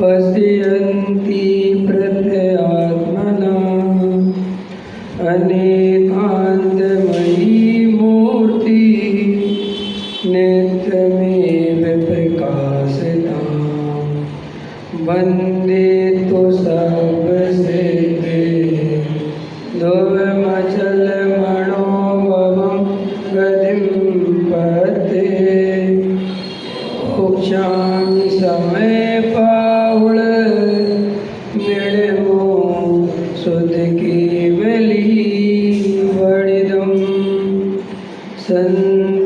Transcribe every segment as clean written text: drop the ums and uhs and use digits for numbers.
पश्यन्ति प्रत्ययात्मना अनेकान्तमयी मूर्ति नित्यमेव प्रकाशितां वन्दे तु सर्वसिद्धे ध्रुवमचलमणोभवं गतिं पते क्षामि समय पाहुल निर्मो सुध केवली वणिदं संतप्यमान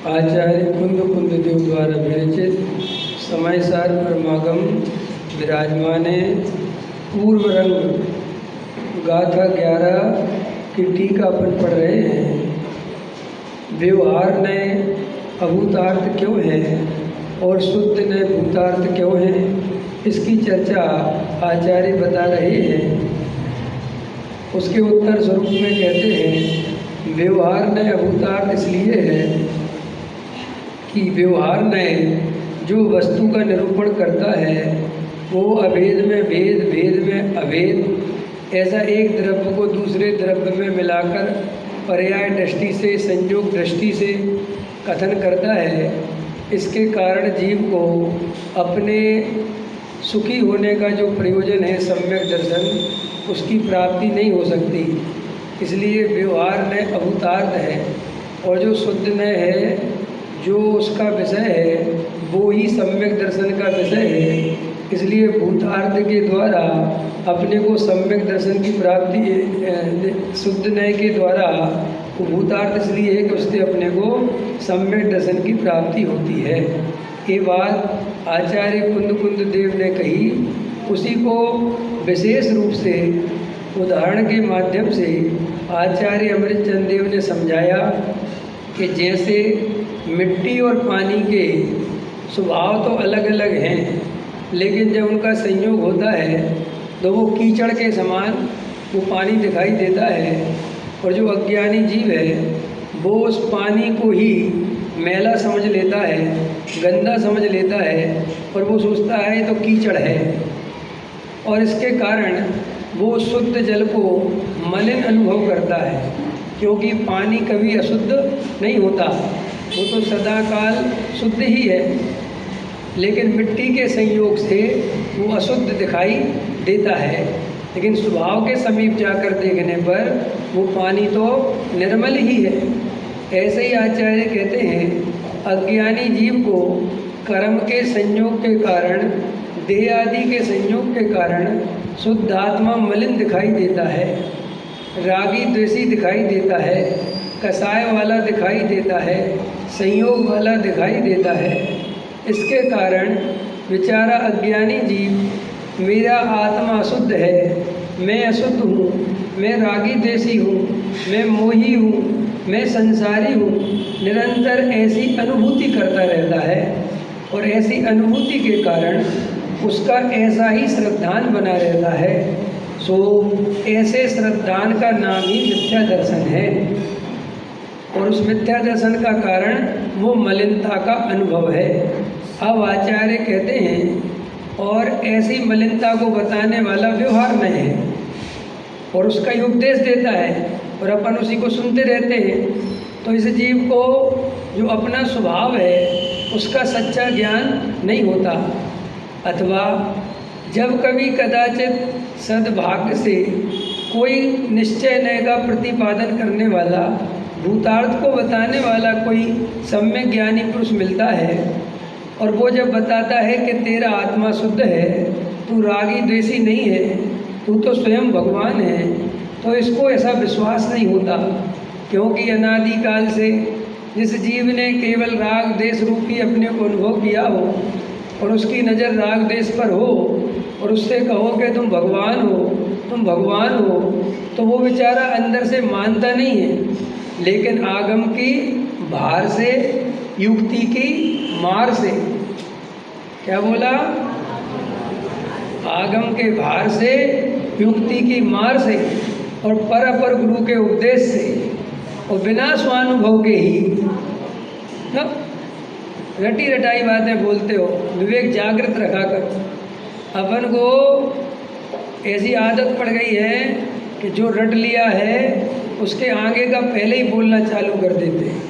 आचार्य कुंद देव द्वारा विरचित समय सार परमागम विराजमान पूर्व रंग गाथा 11 की टीका अपन पढ़ रहे हैं। व्यवहार नए अभूतार्थ क्यों है और शुद्ध नए भूतार्थ क्यों है, इसकी चर्चा आचार्य बता रहे हैं। उसके उत्तर स्वरूप में कहते हैं व्यवहार नए अभूतार्थ इसलिए है कि व्यवहार नए जो वस्तु का निरूपण करता है वो अभेद में भेद, भेद में अभेद, ऐसा एक द्रव्य को दूसरे द्रव्य में मिलाकर पर्याय दृष्टि से, संयोग दृष्टि से कथन करता है। इसके कारण जीव को अपने सुखी होने का जो प्रयोजन है सम्यक दर्शन, उसकी प्राप्ति नहीं हो सकती। इसलिए व्यवहार नए अभूतार्थ है और जो शुद्ध नए है, जो उसका विषय है, वो ही सम्यक दर्शन का विषय है। इसलिए भूतार्थ के द्वारा अपने को सम्यक दर्शन की प्राप्ति, शुद्ध नए के द्वारा भूतार्थ इसलिए है कि उससे अपने को सम्यक दर्शन की प्राप्ति होती है। ये बात आचार्य कुंद देव ने कही। उसी को विशेष रूप से उदाहरण के माध्यम से आचार्य अमृतचंद देव ने समझाया कि जैसे मिट्टी और पानी के स्वभाव तो अलग अलग हैं, लेकिन जब उनका संयोग होता है तो वो कीचड़ के समान वो पानी दिखाई देता है। और जो अज्ञानी जीव है वो उस पानी को ही मैला समझ लेता है, गंदा समझ लेता है और वो सोचता है तो कीचड़ है, और इसके कारण वो शुद्ध जल को मलिन अनुभव करता है। क्योंकि पानी कभी अशुद्ध नहीं होता, वो तो सदाकाल शुद्ध ही है, लेकिन मिट्टी के संयोग से वो अशुद्ध दिखाई देता है। लेकिन स्वभाव के समीप जाकर देखने पर वो पानी तो निर्मल ही है। ऐसे ही आचार्य कहते हैं अज्ञानी जीव को कर्म के संयोग के कारण, देह आदि के संयोग के कारण शुद्ध आत्मा मलिन दिखाई देता है, रागी द्वेषी दिखाई देता है, कसाय वाला दिखाई देता है, संयोग वाला दिखाई देता है। इसके कारण बेचारा अज्ञानी जीव मेरा आत्मा अशुद्ध है, मैं अशुद्ध हूँ, मैं रागी द्वेषी हूँ, मैं मोही हूँ, मैं संसारी हूँ, निरंतर ऐसी अनुभूति करता रहता है। और ऐसी अनुभूति के कारण उसका ऐसा ही श्रद्धान बना रहता है। सो ऐसे श्रद्धान का नाम ही मिथ्या दर्शन है, और उस मिथ्या दर्शन का कारण वो मलिनता का अनुभव है। अब आचार्य कहते हैं और ऐसी मलिनता को बताने वाला व्यवहार नहीं है, और उसका ही उपदेश देता है और अपन उसी को सुनते रहते हैं। तो इस जीव को जो अपना स्वभाव है उसका सच्चा ज्ञान नहीं होता, अथवा जब कभी कदाचित सद्भाग्य से कोई निश्चय नय का प्रतिपादन करने वाला, भूतार्थ को बताने वाला कोई सम्यक ज्ञानी पुरुष मिलता है, और वो जब बताता है कि तेरा आत्मा शुद्ध है, तू रागी द्वेषी नहीं है, तू तो स्वयं भगवान है, तो इसको ऐसा विश्वास नहीं होता। क्योंकि अनादिकाल से जिस जीव ने केवल राग देश रूपी अपने को अनुभव किया हो और उसकी नज़र राग देश पर हो, और उससे कहो कि तुम भगवान हो, तुम भगवान हो, तो वो बेचारा अंदर से मानता नहीं है, लेकिन आगम की भार से, युक्ति की मार से, क्या बोला, आगम के भार से, युक्ति की मार से और पर गुरु के उपदेश से और बिना स्वानुभव के ही ना रटी रटाई बातें बोलते हो। विवेक जागृत रखा कर। अपन को ऐसी आदत पड़ गई है कि जो रट लिया है उसके आगे का पहले ही बोलना चालू कर देते हैं।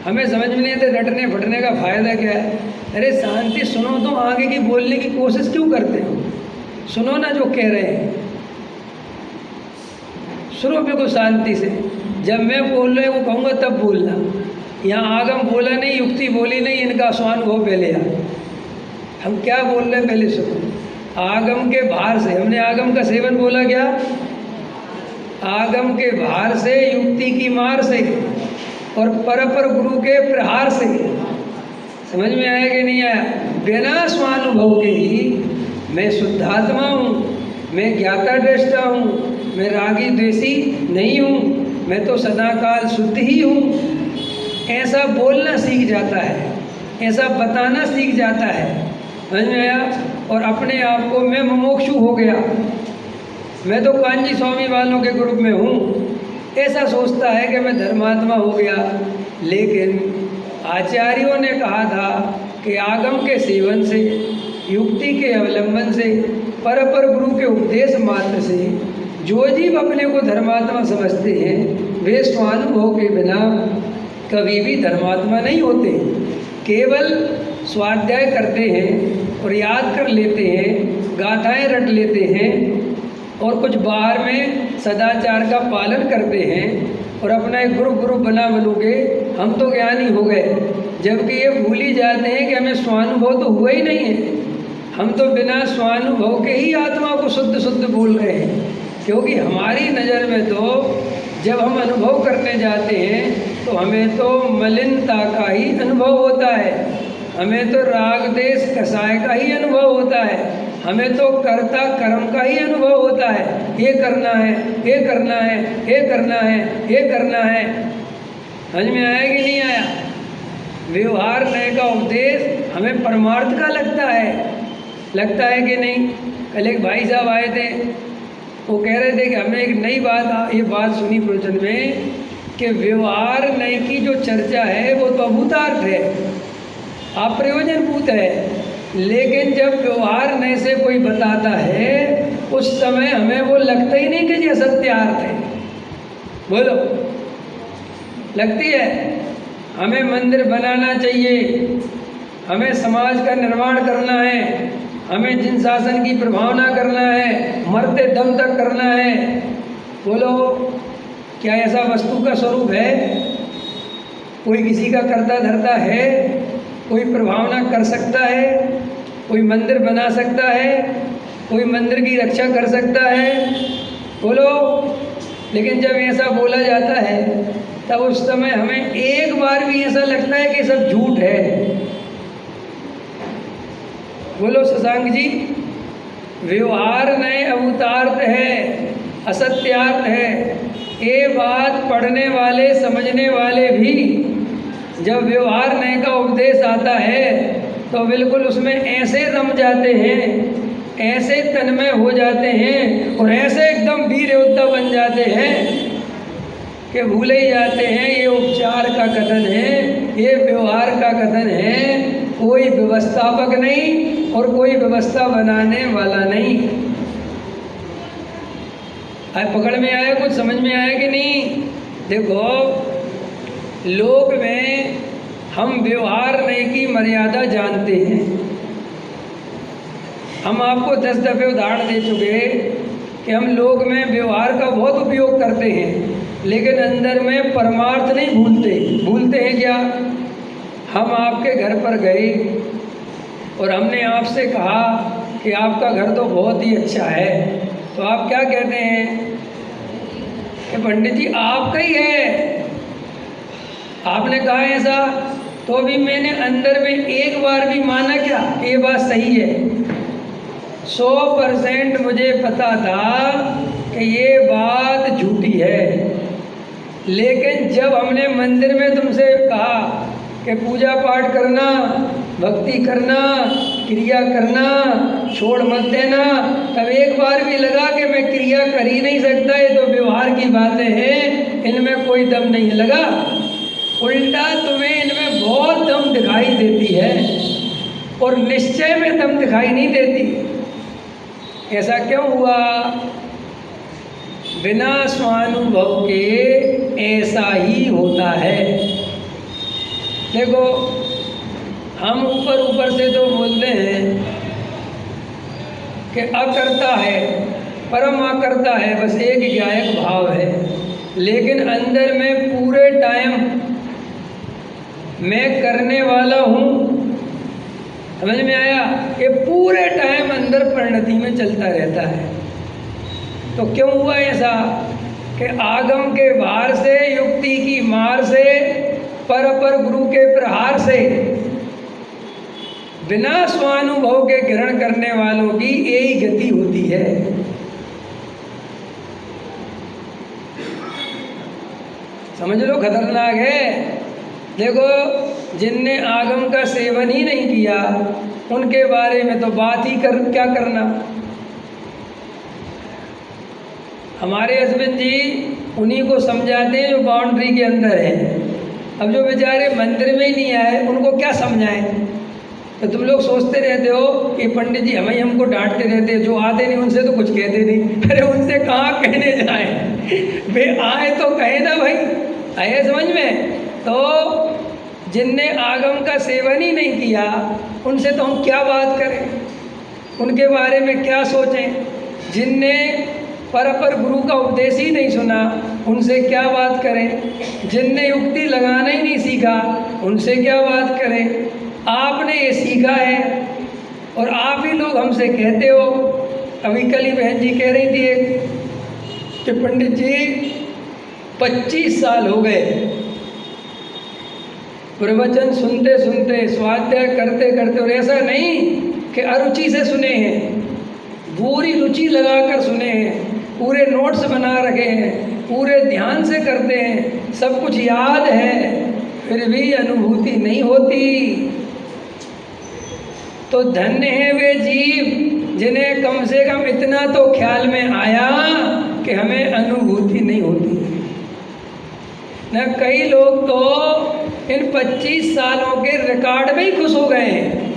हमें समझ में नहीं आता रटने फटने का फ़ायदा क्या है। अरे शांति सुनो, तो आगे की बोलने की कोशिश क्यों करते हो? सुनो ना जो कह रहे हैं, सुनो बिल्कुल शांति से। जब मैं बोल रहे वो कहूँगा तब बोलना। यहाँ आगम बोला नहीं, युक्ति बोली नहीं, इनका स्वानुभव पहले आ। हम क्या बोल रहे हैं पहले सुनो। आगम के भार से, हमने आगम का सेवन बोला क्या? आगम के भार से, युक्ति की मार से और पर गुरु के प्रहार से। समझ में आया कि नहीं आया? बिना स्वानुभव के ही मैं शुद्धात्मा हूँ, मैं ज्ञाता दृष्टा हूँ, मैं रागी द्वेषी नहीं हूँ, मैं तो सदाकाल शुद्ध ही हूँ, ऐसा बोलना सीख जाता है, ऐसा बताना सीख जाता है। समझ में आया? और अपने आप को मैं मुमुक्षु हो गया, मैं तो कांजी स्वामी वालों के ग्रुप में हूँ, ऐसा सोचता है कि मैं धर्मात्मा हो गया। लेकिन आचार्यों ने कहा था कि आगम के सेवन से, युक्ति के अवलंबन से, पर गुरु के उपदेश मात्र से जो जीव अपने को धर्मात्मा समझते हैं वे स्वानुभव के बिना कभी भी धर्मात्मा नहीं होते। केवल स्वाध्याय करते हैं और याद कर लेते हैं, गाथाएं रट लेते हैं और कुछ बाहर में सदाचार का पालन करते हैं और अपना एक ग्रुप बना बनोगे हम तो ज्ञानी हो गए, जबकि ये भूल ही जाते हैं कि हमें स्वानुभव तो हुआ ही नहीं है। हम तो बिना स्वानुभव के ही आत्मा को शुद्ध बोल रहे हैं, क्योंकि हमारी नज़र में तो जब हम अनुभव करने जाते हैं तो हमें तो मलिनता का ही अनुभव होता है, हमें तो राग देश कसाय का ही अनुभव होता है, हमें तो कर्ता कर्म का ही अनुभव होता है। ये करना है, ये करना है, ये करना है, ये करना है। समझ में आया कि नहीं आया? व्यवहार नय का उपदेश हमें परमार्थ का लगता है कि नहीं? कल एक भाई साहब आए थे, वो कह रहे थे कि हमने एक नई ये बात सुनी प्रवचन में कि व्यवहार नय की जो चर्चा है वो तो अभूतार्थ है, अप्रयोजनभूत है, लेकिन जब व्यवहार नय से कोई बताता है उस समय हमें वो लगता ही नहीं कि ये सत्यार्थ है। बोलो, लगती है? हमें मंदिर बनाना चाहिए, हमें समाज का निर्माण करना है, हमें जिन शासन की प्रभावना करना है, मरते दम तक करना है। बोलो, क्या ऐसा वस्तु का स्वरूप है? कोई किसी का करता धरता है? कोई प्रभावना कर सकता है? कोई मंदिर बना सकता है? कोई मंदिर की रक्षा कर सकता है? बोलो। लेकिन जब ऐसा बोला जाता है तब उस समय हमें एक बार भी ऐसा लगता है कि सब झूठ है। बोलो शशांक जी, व्यवहार नय अभूतार्थ है, असत्यार्थ है। ये बात पढ़ने वाले समझने वाले भी जब व्यवहार नय का उपदेश आता है तो बिल्कुल उसमें ऐसे रम जाते हैं, ऐसे तन्मय हो जाते हैं और ऐसे एकदम वीर योद्धा बन जाते हैं कि भूले ही जाते हैं ये उपचार का कथन है, ये व्यवहार का कथन है। कोई व्यवस्थापक नहीं और कोई व्यवस्था बनाने वाला नहीं। अब पकड़ में आया, कुछ समझ में आया कि नहीं? देखो, लोक में हम व्यवहार नहीं की मर्यादा जानते हैं। हम आपको 10 दफ़े उदाहरण दे चुके कि हम लोक में व्यवहार का बहुत उपयोग करते हैं, लेकिन अंदर में परमार्थ नहीं भूलते। भूलते हैं क्या? हम आपके घर पर गए और हमने आपसे कहा कि आपका घर तो बहुत ही अच्छा है, तो आप क्या कहते हैं कि पंडित जी आपका ही है। आपने कहा ऐसा, तो अभी मैंने अंदर में एक बार भी माना क्या ये बात सही है? 100% मुझे पता था कि ये बात झूठी है, लेकिन जब हमने मंदिर में तुमसे कहा कि पूजा पाठ करना, भक्ति करना, क्रिया करना, छोड़ मत देना, तब एक बार भी लगा कि मैं क्रिया कर ही नहीं सकता, ये तो व्यवहार की बातें हैं, इनमें कोई दम नहीं लगा। उल्टा तुम्हें इनमें बहुत दम दिखाई देती है और निश्चय में दम दिखाई नहीं देती। ऐसा क्यों हुआ? बिना स्वानुभव के ऐसा ही होता है। देखो, हम ऊपर ऊपर से तो बोलते हैं कि अकर्ता है, परम अकर्ता है, बस एक ज्ञायक भाव है, लेकिन अंदर में पूरे टाइम मैं करने वाला हूँ। समझ में आया? ये पूरे टाइम अंदर परिणति में चलता रहता है। तो क्यों हुआ ऐसा कि आगम के भार से, युक्ति की मार से, पर गुरु के प्रहार से, बिना स्वानुभव के ग्रहण करने वालों की यही गति होती है। समझ लो, खतरनाक है। देखो, जिनने आगम का सेवन ही नहीं किया उनके बारे में तो बात ही क्या करना। हमारे हस्बैंड जी उन्हीं को समझाते हैं जो बाउंड्री के अंदर है। अब जो बेचारे मंदिर में ही नहीं आए उनको क्या समझाएं? तो तुम लोग सोचते रहते हो कि पंडित जी हमें हमको डांटते रहते हैं, जो आते नहीं उनसे तो कुछ कहते नहीं। अरे उनसे कहाँ कहने जाए, वे आए तो कहे ना भाई, आए समझ में। तो जिनने आगम का सेवन ही नहीं किया उनसे तो हम क्या बात करें, उनके बारे में क्या सोचें? जिनने पर गुरु का उपदेश ही नहीं सुना उनसे क्या बात करें? जिनने युक्ति लगाना ही नहीं सीखा उनसे क्या बात करें? आपने ये सीखा है और आप ही लोग हमसे कहते हो। अभी कल ही बहन जी कह रही थी कि पंडित जी 25 साल हो गए प्रवचन सुनते सुनते, स्वाध्याय करते करते, और ऐसा नहीं कि अरुचि से सुने हैं, पूरी रुचि लगाकर सुने हैं, पूरे नोट्स बना रखे हैं, पूरे ध्यान से करते हैं, सब कुछ याद है, फिर भी अनुभूति नहीं होती। तो धन्य है वे जीव जिन्हें कम से कम इतना तो ख्याल में आया कि हमें अनुभूति नहीं होती। न कई लोग तो इन 25 सालों के रिकॉर्ड में ही खुश हो गए हैं।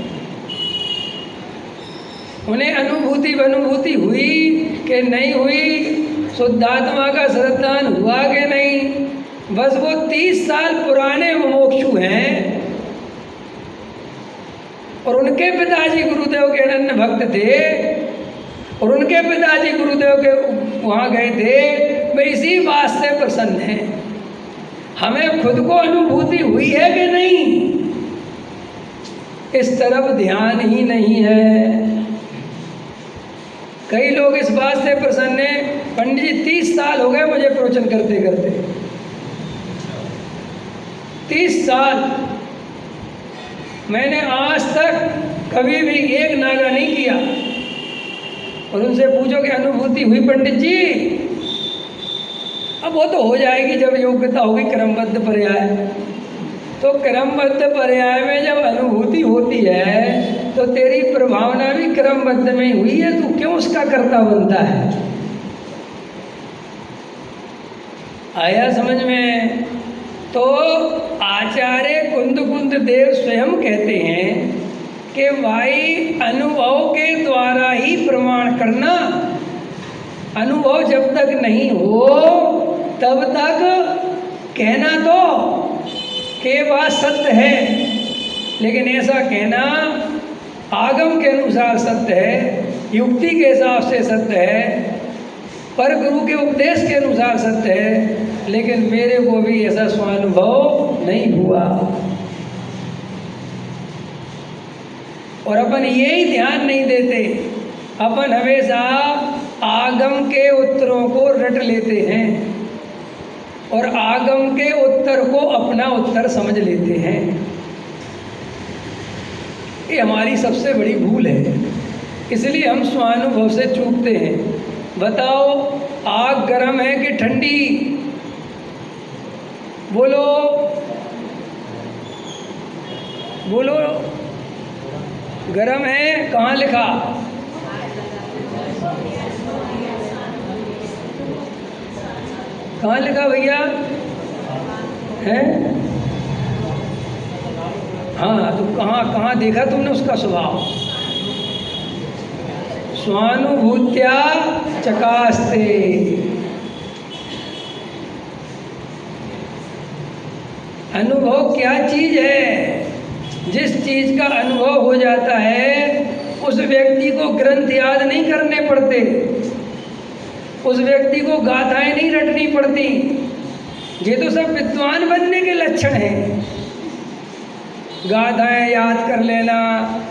उन्हें अनुभूति हुई कि नहीं हुई, शुद्धात्मा का श्रद्धान हुआ कि नहीं, बस वो 30 साल पुराने मुमुक्षु हैं। और उनके पिताजी गुरुदेव के अनन्य भक्त थे और उनके पिताजी गुरुदेव के वहाँ गए थे। वे इसी बात से प्रसन्न हैं। हमें खुद को अनुभूति हुई है कि नहीं, इस तरफ ध्यान ही नहीं है। कई लोग इस बात से प्रसन्न हैं, पंडित जी 30 साल हो गए मुझे प्रवचन करते करते, 30 साल मैंने आज तक कभी भी एक नागा नहीं किया। और उनसे पूछो कि अनुभूति हुई पंडित जी? अब वो तो हो जाएगी जब योग्यता होगी क्रमबद्ध पर्याय। तो क्रमबद्ध पर्याय में जब अनुभूति होती है तो तेरी प्रभावना भी क्रमबद्ध में ही हुई है, तू क्यों उसका कर्ता बनता है? आया समझ में? तो आचार्य कुंद देव स्वयं कहते हैं कि भाई अनुभव के द्वारा ही प्रमाण करना। अनुभव जब तक नहीं हो तब तक कहना तो के बात सत्य है, लेकिन ऐसा कहना आगम के अनुसार सत्य है, युक्ति के हिसाब से सत्य है, पर गुरु के उपदेश के अनुसार सत्य है, लेकिन मेरे को भी ऐसा स्वानुभव नहीं हुआ। और अपन यही ध्यान नहीं देते, अपन हमेशा आगम के उत्तरों को रट लेते हैं और आगम के उत्तर को अपना उत्तर समझ लेते हैं। ये हमारी सबसे बड़ी भूल है, इसलिए हम स्वानुभव से चूकते हैं। बताओ, आग गर्म है कि ठंडी? बोलो बोलो। गर्म है, कहाँ लिखा? कहाँ लिखा भैया? है? हाँ, तो कहाँ देखा तुमने उसका स्वभाव? स्वानुभूत्या चकास्ते। अनुभव क्या चीज है? जिस चीज का अनुभव हो जाता है उस व्यक्ति को ग्रंथ याद नहीं करने पड़ते, उस व्यक्ति को गाथाएं नहीं रटनी पड़ती। ये तो सब विद्वान बनने के लक्षण हैं। गाथाएं याद कर लेना,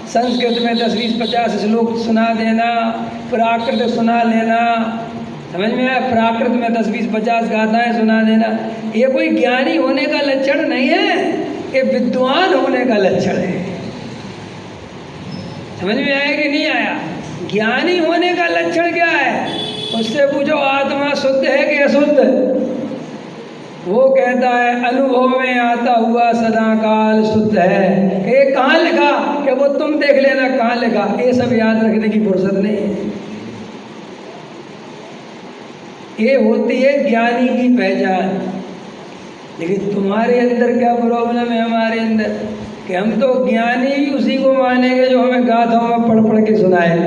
संस्कृत में 10-20-50 श्लोक सुना देना, प्राकृत सुना लेना, समझ में आया? प्राकृत में 10-20-50 गाथाएं सुना देना, ये कोई ज्ञानी होने का लक्षण नहीं है, ये विद्वान होने का लक्षण है। समझ में आया कि नहीं आया? ज्ञानी होने का लक्षण क्या है? उससे पूछो आत्मा शुद्ध है कि अशुद्ध? वो कहता है अनुभव में आता हुआ सदा काल शुद्ध है। ये कहाँ लिखा? कि वो तुम देख लेना कहाँ लिखा। ये सब याद रखने की फुर्सत नहीं है। ये होती है ज्ञानी की पहचान। लेकिन तुम्हारे अंदर क्या प्रॉब्लम है? हमारे अंदर कि हम तो ज्ञानी भी उसी को मानेंगे जो हमें गाथाओं में पढ़ पढ़ के सुनाए,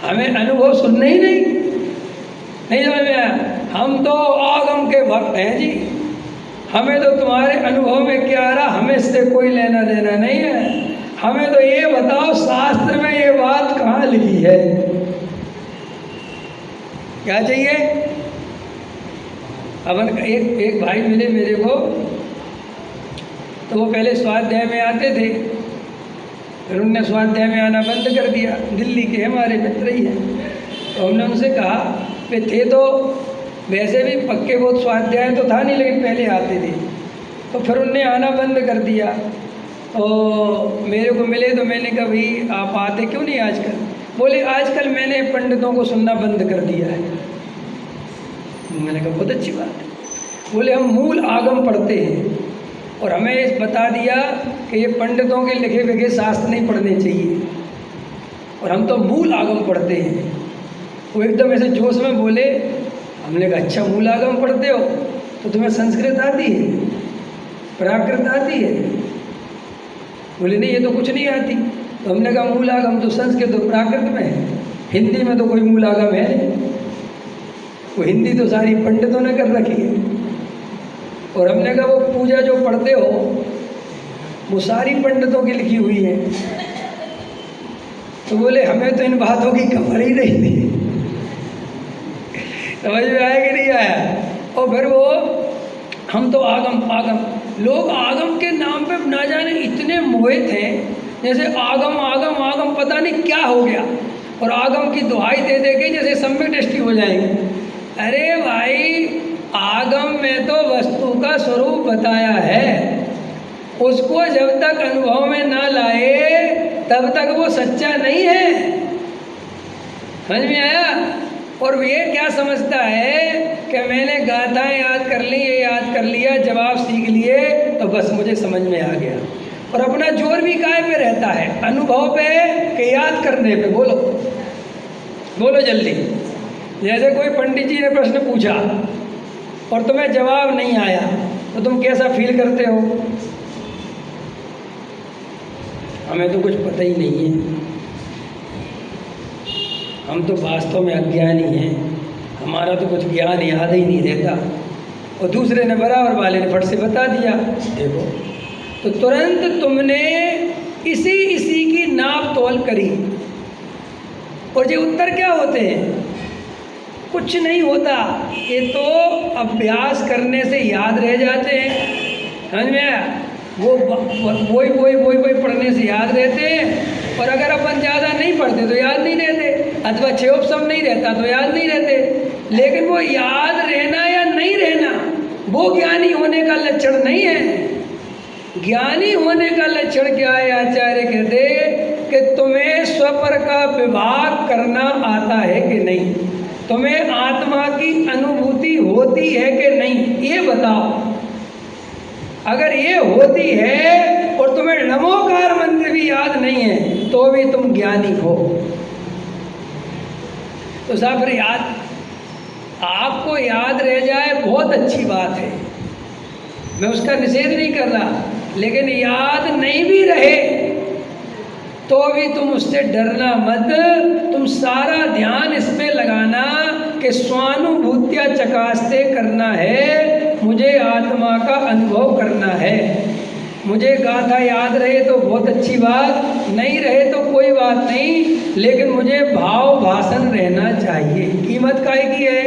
हमें अनुभव सुनना ही नहीं समझ में आया। हम तो आगम के भक्त हैं जी, हमें तो तुम्हारे अनुभव में क्या आ रहा, हमें इससे कोई लेना देना नहीं है। हमें तो ये बताओ शास्त्र में ये बात कहाँ लिखी है? क्या चाहिए? अपन एक भाई मिले मेरे को, तो वो पहले स्वाध्याय में आते थे, फिर उनने स्वाध्याय में आना बंद कर दिया। दिल्ली के हमारे मित्र ही हैं। तो हमने उनसे कहा वे थे तो वैसे भी पक्के बहुत स्वाध्याय तो था नहीं, लेकिन पहले आते थे। तो फिर उनने आना बंद कर दिया। तो मेरे को मिले तो मैंने कहा भाई आप आते क्यों नहीं आजकल? बोले आजकल मैंने पंडितों को सुनना बंद कर दिया है। मैंने कहा बहुत अच्छी बात है। बोले हम मूल आगम पढ़ते हैं और हमें बता दिया कि ये पंडितों के लिखे लिखे शास्त्र नहीं पढ़ने चाहिए, और हम तो मूल आगम पढ़ते हैं। वो एकदम ऐसे जोश में बोले। हमने कहा अच्छा मूल आगम पढ़ते हो तो तुम्हें संस्कृत आती है, प्राकृत आती है? बोले नहीं ये तो कुछ नहीं आती। तो हमने कहा मूल आगम तो संस्कृत और प्राकृत में है, हिंदी में तो कोई मूल आगम है नहीं। वो हिंदी तो सारी पंडितों ने कर रखी है। और हमने कहा वो पूजा जो पढ़ते हो वो सारी पंडितों की लिखी हुई है। तो बोले हमें तो इन बातों की खबर ही नहीं थी। समझ में आया कि नहीं आया? और फिर वो हम तो आगम लोग आगम के नाम पे ना जाने इतने मोहित हैं, जैसे आगम पता नहीं क्या हो गया, और आगम की दुहाई दे के जैसे सम्यक दृष्टि हो जाएगी। अरे भाई आगम में तो वस्तु का स्वरूप बताया है, उसको जब तक अनुभव में ना लाए तब तक वो सच्चा नहीं है। समझ में आया? और ये क्या समझता है कि कि मैंने गाथाएं याद कर ली, ये याद कर लिया, जवाब सीख लिए तो बस मुझे समझ में आ गया। और अपना जोर भी काय पे रहता है? अनुभव पे कि याद करने पे? बोलो बोलो जल्दी। जैसे कोई पंडित जी ने प्रश्न पूछा और तुम्हें जवाब नहीं आया तो तुम कैसा फील करते हो? हमें तो कुछ पता ही नहीं है, हम तो वास्तव में अज्ञानी हैं, हमारा तो कुछ ज्ञान याद ही नहीं रहता। और दूसरे ने बराबर वाले ने फट से बता दिया। देखो, तो तुरंत तुमने इसी की नाप तोल करी। और ये उत्तर क्या होते हैं? कुछ नहीं होता, ये तो अभ्यास करने से याद रह जाते हैं। समझ में आया? वही पढ़ने से याद रहते हैं। और अगर अपन ज़्यादा नहीं पढ़ते तो याद नहीं रहते, अथवा क्षयोपशम नहीं रहता तो याद नहीं रहते। लेकिन वो याद रहना या नहीं रहना वो ज्ञानी होने का लक्षण नहीं है। ज्ञानी होने का लक्षण क्या है? आचार्य कहते कि तुम्हें स्वपर का विभाग करना आता है कि नहीं, तुम्हें आत्मा की अनुभूति होती है कि नहीं, ये बताओ। अगर ये होती है और तुम्हें नमोकार मंत्र भी याद नहीं है तो भी तुम ज्ञानी हो। तो साहब याद, आपको याद रह जाए बहुत अच्छी बात है, मैं उसका निषेध नहीं कर रहा। लेकिन याद नहीं भी रहे तो भी तुम उससे डरना मत। तुम सारा ध्यान इसमें लगाना कि स्वानुभूत्या चकास्ते करना है, मुझे आत्मा का अनुभव करना है। मुझे गाथा याद रहे तो बहुत अच्छी बात, नहीं रहे तो कोई बात नहीं, लेकिन मुझे भाव भाषण रहना चाहिए। कीमत काय की है?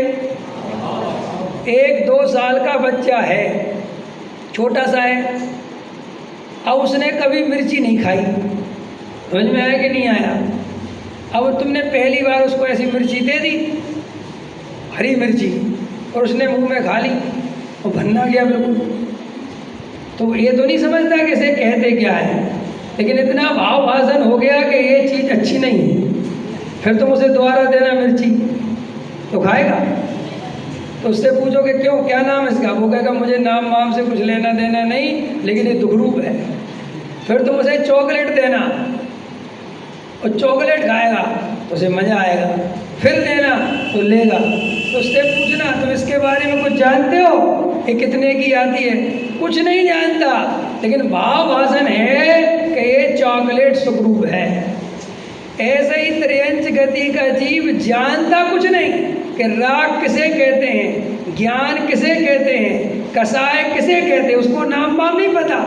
1-2 साल का बच्चा है, छोटा सा है, अब उसने कभी मिर्ची नहीं खाई। समझ में आया कि नहीं आया? अब तुमने पहली बार उसको ऐसी मिर्ची दे दी, हरी मिर्ची, और उसने मुंह में खा ली और भन्ना गया बिल्कुल। तो ये तो नहीं समझता कि इसे कहते क्या है, लेकिन इतना भाव भाषण हो गया कि ये चीज़ अच्छी नहीं है। फिर तुम उसे दोबारा देना मिर्ची तो खाएगा। तो उससे पूछो कि क्यों, क्या नाम है इसका? वो कहेगा मुझे नाम वाम से कुछ लेना देना नहीं, लेकिन ये दुखरूप है। फिर तुम उसे चॉकलेट देना और चॉकलेट खाएगा तो उसे मज़ा आएगा, फिर देना तो लेगा। तो उससे पूछना तुम इसके बारे में कुछ जानते हो, ये कितने की आती है? कुछ नहीं जानता, लेकिन भाव भाषण है कि ये चॉकलेट सुखरूप है। ऐसे ही त्रयंच गति का जीव जानता कुछ नहीं कि राग किसे कहते हैं, ज्ञान किसे कहते हैं, कसाय किसे कहते हैं, उसको नाम वाम नहीं पता।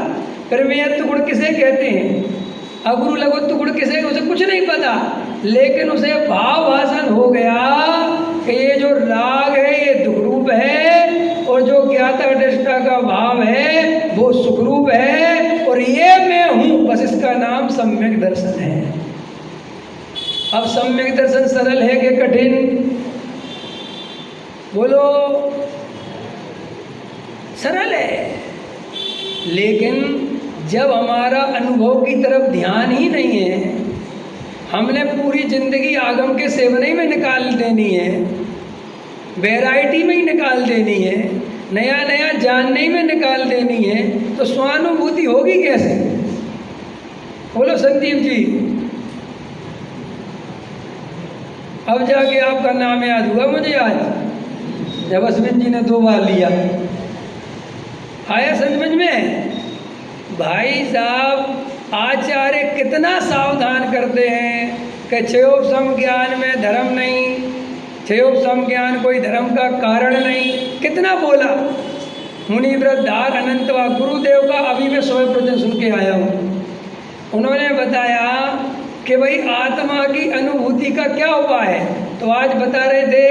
प्रमेयत्व गुण किसे कहते हैं, अगुरु लघुत्व गुण किसे, उसे कुछ नहीं पता। लेकिन उसे भाव भाषण हो गया कि ये जो राग है ये दुखरूप है, और जो ज्ञाता दृष्टा का भाव है वो सुखरूप है, और ये मैं हूँ, बस इसका नाम सम्यक दर्शन है। अब सम्यक दर्शन सरल है कि कठिन? बोलो। सरल है, लेकिन जब हमारा अनुभव की तरफ ध्यान ही नहीं है, हमने पूरी जिंदगी आगम के सेवने में निकाल देनी है, वैरायटी में ही निकाल देनी है, नया नया जानने में निकाल देनी है, तो स्वानुभूति होगी कैसे? बोलो संदीप जी। अब जाके आपका नाम याद हुआ मुझे आज, जब अश्विन जी ने 2 बार लिया। आया समझ में? भाई साहब आचार्य कितना सावधान करते हैं कि क्षयोपशम ज्ञान में धर्म नहीं, क्षयोपशम ज्ञान कोई धर्म का कारण नहीं। कितना बोला, मुनि वृद्धार अनंतवा। गुरुदेव का अभी मैं 100% सुन के आया हूँ। उन्होंने बताया कि भाई आत्मा की अनुभूति का क्या उपाय है। तो आज बता रहे थे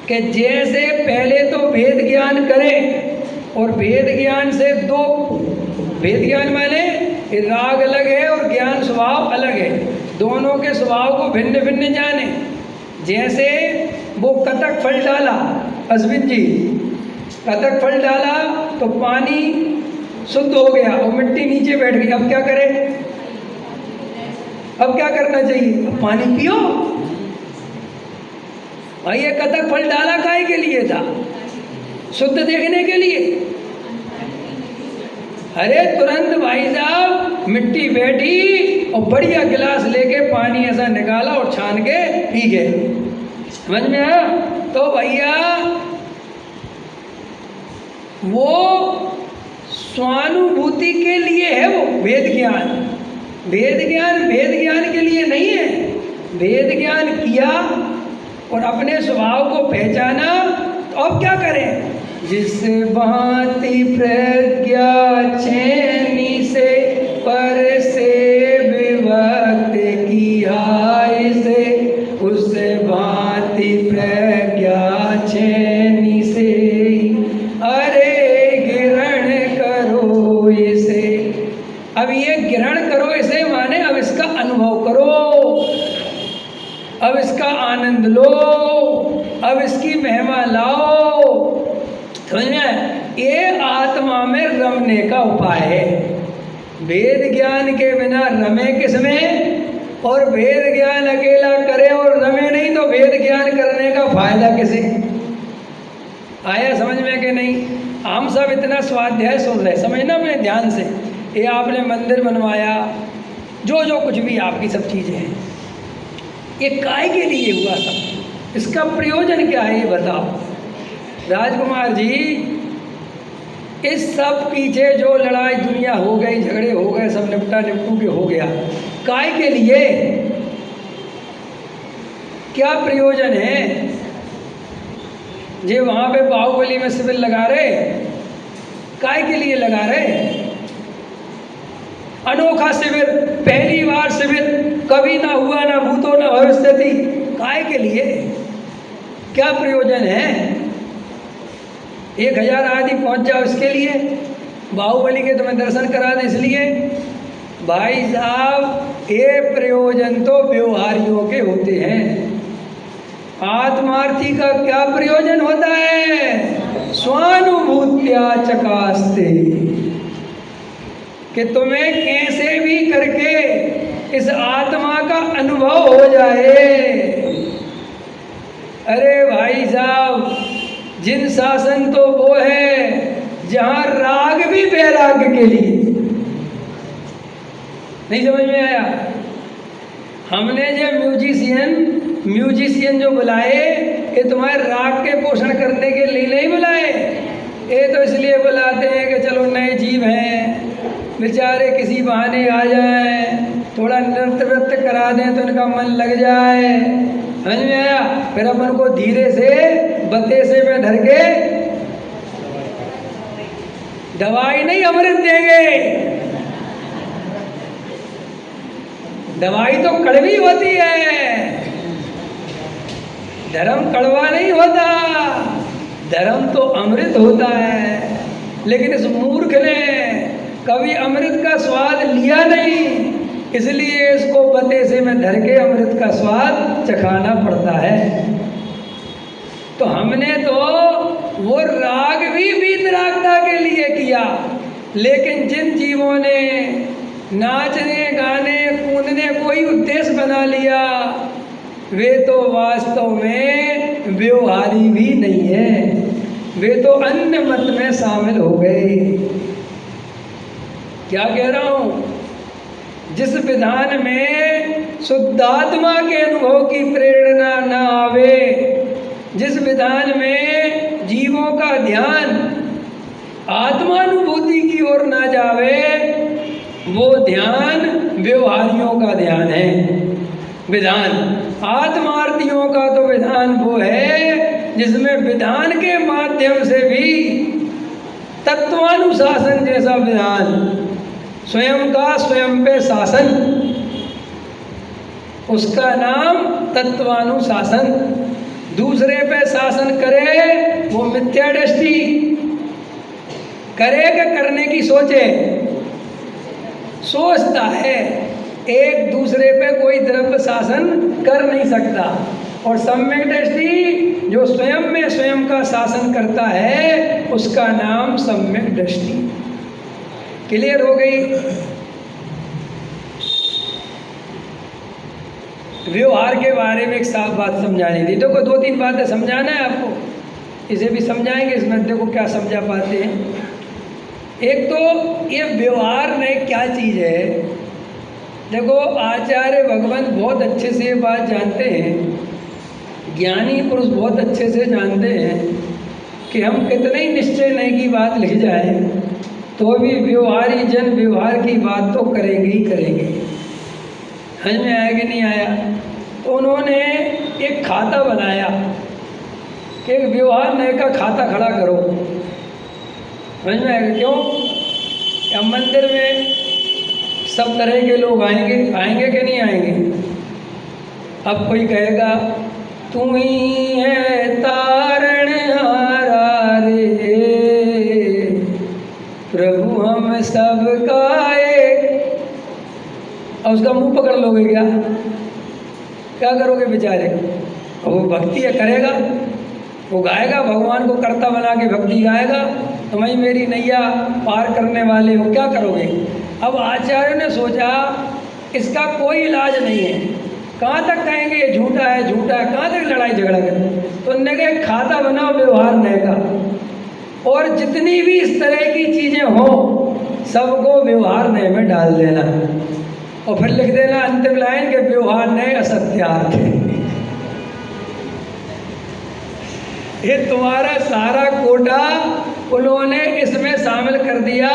कि जैसे पहले तो भेद ज्ञान करें, और भेद ज्ञान से 2 भेद ज्ञान माने राग अलग है और ज्ञान स्वभाव अलग है, दोनों के स्वभाव को भिन्न भिन्न जाने। जैसे वो कतक फल डाला, अश्विन जी कतक फल डाला तो पानी शुद्ध हो गया और मिट्टी नीचे बैठ गई। अब क्या करें? अब क्या करना चाहिए? अब पानी पियो। भाई ये कतक फल डाला काहे के लिए था? शुद्ध देखने के लिए। अरे तुरंत भाई साहब मिट्टी बैठी और बढ़िया गिलास लेके पानी ऐसा निकाला और छान के पी गए। समझ में आया? तो भैया वो स्वानुभूति के लिए है, वो वेद ज्ञान। वेद ज्ञान के लिए नहीं है। वेद ज्ञान किया और अपने स्वभाव को पहचाना, तो अब क्या करें? जिस भांति प्रज्ञा छेनी से पर से विभक्त किया इसे, उस भांति प्रज्ञा छेनी से अरे ग्रहण करो इसे। अब ये ग्रहण करो इसे माने अब इसका अनुभव करो, अब इसका आनंद लो, अब इसकी महिमा लाओ। समझ में? ये आत्मा में रमने का उपाय है। वेद ज्ञान के बिना रमे किसमें? और वेद ज्ञान अकेला करे और रमे नहीं तो वेद ज्ञान करने का फायदा किसे? आया समझ में कि नहीं? हम सब इतना स्वाध्याय सुन रहे, समझना अपने ध्यान से। ये आपने मंदिर बनवाया, जो जो कुछ भी आपकी सब चीज़ें हैं, ये काय के लिए हुआ सब? इसका प्रयोजन क्या है ये बताओ राजकुमार जी। इस सब पीछे जो लड़ाई दुनिया हो गई, झगड़े हो गए, सब निपटा निपटू के हो गया, काय के लिए? क्या प्रयोजन है? जे वहाँ पे बाहुबली में शिविर लगा रहे, काय के लिए लगा रहे? अनोखा शिविर, पहली बार शिविर, कभी ना हुआ, ना भूतो ना भविष्यति, काय के लिए? क्या प्रयोजन है? 1000 आदमी पहुंच जाओ इसके लिए, बाहुबली के तुम्हें दर्शन करा दें इसलिए? भाई साहब ये प्रयोजन तो व्यवहारियों के होते हैं। आत्मार्थी का क्या प्रयोजन होता है? स्वानुभूत्या चकास्ते, कि तुम्हें कैसे भी करके इस आत्मा का अनुभव हो जाए। अरे भाई साहब जिन शासन तो वो है जहां राग भी वैराग्य के लिए। नहीं समझ में आया? हमने जो म्यूजिशियन जो बुलाए, ये तुम्हारे राग के पोषण करने के लिए नहीं बुलाए। ये तो इसलिए बुलाते हैं कि चलो नए जीव हैं, बेचारे किसी बहाने आ जाएं, थोड़ा नृत्य करा दें तो इनका मन लग जाए। समझ में आया? फिर अपन को धीरे से बतेसे में धर के दवाई नहीं अमृत देंगे। दवाई तो कड़वी होती है, धर्म कड़वा नहीं होता, धर्म तो अमृत होता है। लेकिन इस मूर्ख ने कभी अमृत का स्वाद लिया नहीं, इसलिए इसको बतेसे में धर के अमृत का स्वाद चखाना पड़ता है। तो हमने तो वो राग भी वीतरागता के लिए किया, लेकिन जिन जीवों ने नाचने गाने कूदने कोई उद्देश्य बना लिया, वे तो वास्तव में व्यवहारी भी नहीं है, वे तो अन्य मत में शामिल हो गए। क्या कह रहा हूँ? जिस विधान में शुद्धात्मा के अनुभव की प्रेरणा न आवे, जिस विधान में जीवों का ध्यान आत्मानुभूति की ओर ना जावे, वो ध्यान व्यवहारियों का ध्यान है। विधान आत्मार्थियों का तो विधान वो है जिसमें विधान के माध्यम से भी तत्वानुशासन जैसा विधान, स्वयं का स्वयं पे शासन, उसका नाम तत्वानुशासन। दूसरे पे शासन करे वो मिथ्या दृष्टि, करे कि करने की सोचे, सोचता है। एक दूसरे पे कोई द्रव्य शासन कर नहीं सकता। और सम्यक दृष्टि जो स्वयं में स्वयं का शासन करता है, उसका नाम सम्यक दृष्टि। क्लियर हो गई? व्यवहार के बारे में एक साफ बात समझानी थी। देखो 2-3 बातें समझाना है आपको, इसे भी समझाएंगे, इसमें देखो क्या समझा पाते हैं। एक तो ये व्यवहार में क्या चीज़ है, देखो आचार्य भगवान बहुत अच्छे से ये बात जानते हैं, ज्ञानी पुरुष बहुत अच्छे से जानते हैं कि हम कितने ही निश्चय नहीं की बात लिख जाए तो भी व्यवहारी जन व्यवहार की बात तो करेंगे ही करेंगे। समझ में आया कि नहीं आया? तो उन्होंने एक खाता बनाया कि एक व्यवहार नए का खाता खड़ा करो। समझ में आएगा? क्यों? या मंदिर में सब तरह के लोग आएंगे कि नहीं आएंगे? अब कोई कहेगा तू ही है तारणहारा रे प्रभु हम सबका एक, और उसका मुंह पकड़ लोगे क्या करोगे बेचारे? और वो भक्ति है करेगा, वो गाएगा, भगवान को कर्ता बना के भक्ति गाएगा, तुम्हें मेरी नैया पार करने वाले हो, क्या करोगे? अब आचार्य ने सोचा इसका कोई इलाज नहीं है, कहाँ तक कहेंगे ये झूठा है, कहाँ तक लड़ाई झगड़ा करें? तो उन्होंने कहा खाता बनाओ व्यवहार नए का, और जितनी भी इस तरह की चीज़ें हो सबको व्यवहार नए में डाल देना, और फिर लिख देना अंतिम लाइन के व्यवहार नए असत्यार्थ है। ये तुम्हारा सारा कोटा उन्होंने इसमें शामिल कर दिया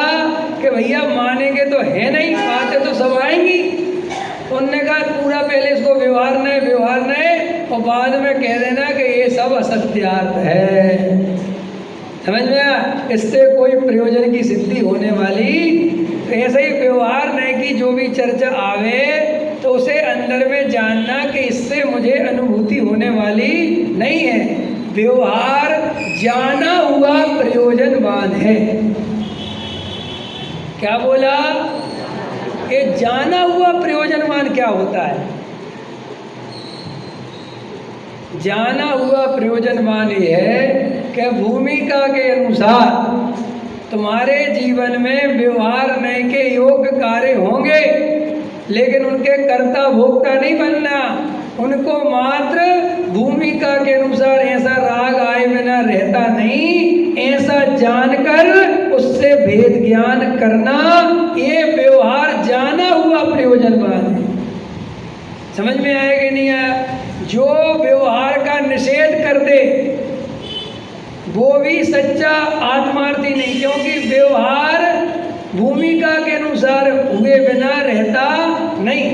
कि भैया मानेंगे तो है नहीं, बातें तो सब आएंगी। उनने कहा पूरा पहले इसको व्यवहार नए और बाद में कह देना कि ये सब असत्यार्थ है। समझ में आया? इससे कोई प्रयोजन की सिद्धि होने वाली, तो ऐसे ही व्यवहार नए की जो भी चर्चा आवे तो उसे अंदर में जानना कि इससे मुझे अनुभूति होने वाली नहीं है। व्यवहार जाना हुआ प्रयोजनवान है। क्या बोला? ये जाना हुआ प्रयोजनवान क्या होता है? जाना हुआ प्रयोजनवान ये है कि भूमिका के अनुसार तुम्हारे जीवन में व्यवहार नए के योग्य कार्य होंगे, लेकिन उनके कर्ता भोक्ता नहीं बनना, उनको मात्र भूमिका के अनुसार ऐसा राग आए बिना रहता नहीं, ऐसा जानकर उससे भेद ज्ञान करना, ये व्यवहार जाना हुआ प्रयोजनवान है। समझ में आया कि नहीं आया? जो व्यवहार का निषेध कर दे वो भी सच्चा आत्मार्थी नहीं, क्योंकि व्यवहार भूमिका के अनुसार हुए बिना रहता नहीं।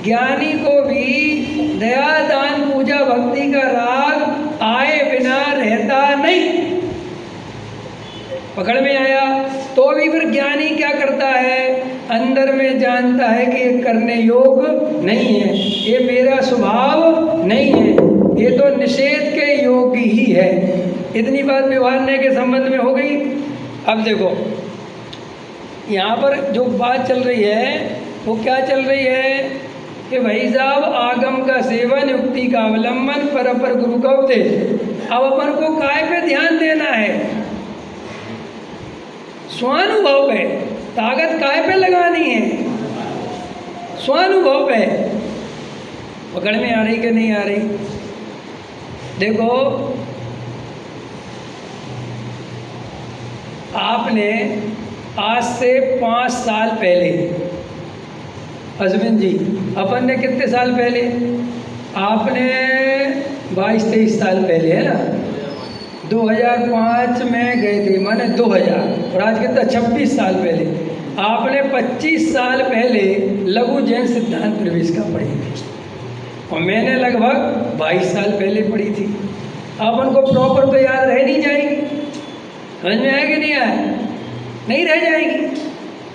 ज्ञानी को भी दया दान पूजा भक्ति का राग आए बिना रहता नहीं। पकड़ में आया? तो भी फिर ज्ञानी क्या करता है? अंदर में जानता है कि ये करने योग्य नहीं है, ये मेरा स्वभाव नहीं है, ये तो निषेध के योग्य ही है। इतनी बात व्यवहार नए के संबंध में हो गई। अब देखो यहाँ पर जो बात चल रही है वो क्या चल रही है कि भाई साहब आगम का सेवन, युक्ति का अवलंबन, पर गुरु का उपदेश। अब अपन को काय पे ध्यान देना है? स्वानुभव पे। ताकत काय पे लगानी है? स्वानुभव पे। पकड़ में आ रही कि नहीं आ रही? देखो आपने आज से 5 साल पहले, अश्विन जी अपन ने कितने साल पहले? आपने 22-23 साल पहले, है ना, 2005 में गए थे, माने 2000, और आज कितना 26 साल पहले। आपने 25 साल पहले लघु जैन सिद्धांत प्रवेश का पढ़ी थी, और मैंने लगभग 22 साल पहले पढ़ी थी। अब उनको प्रॉपर तो याद रह नहीं जाएगी। समझ में आया कि नहीं आया? नहीं रह जाएगी।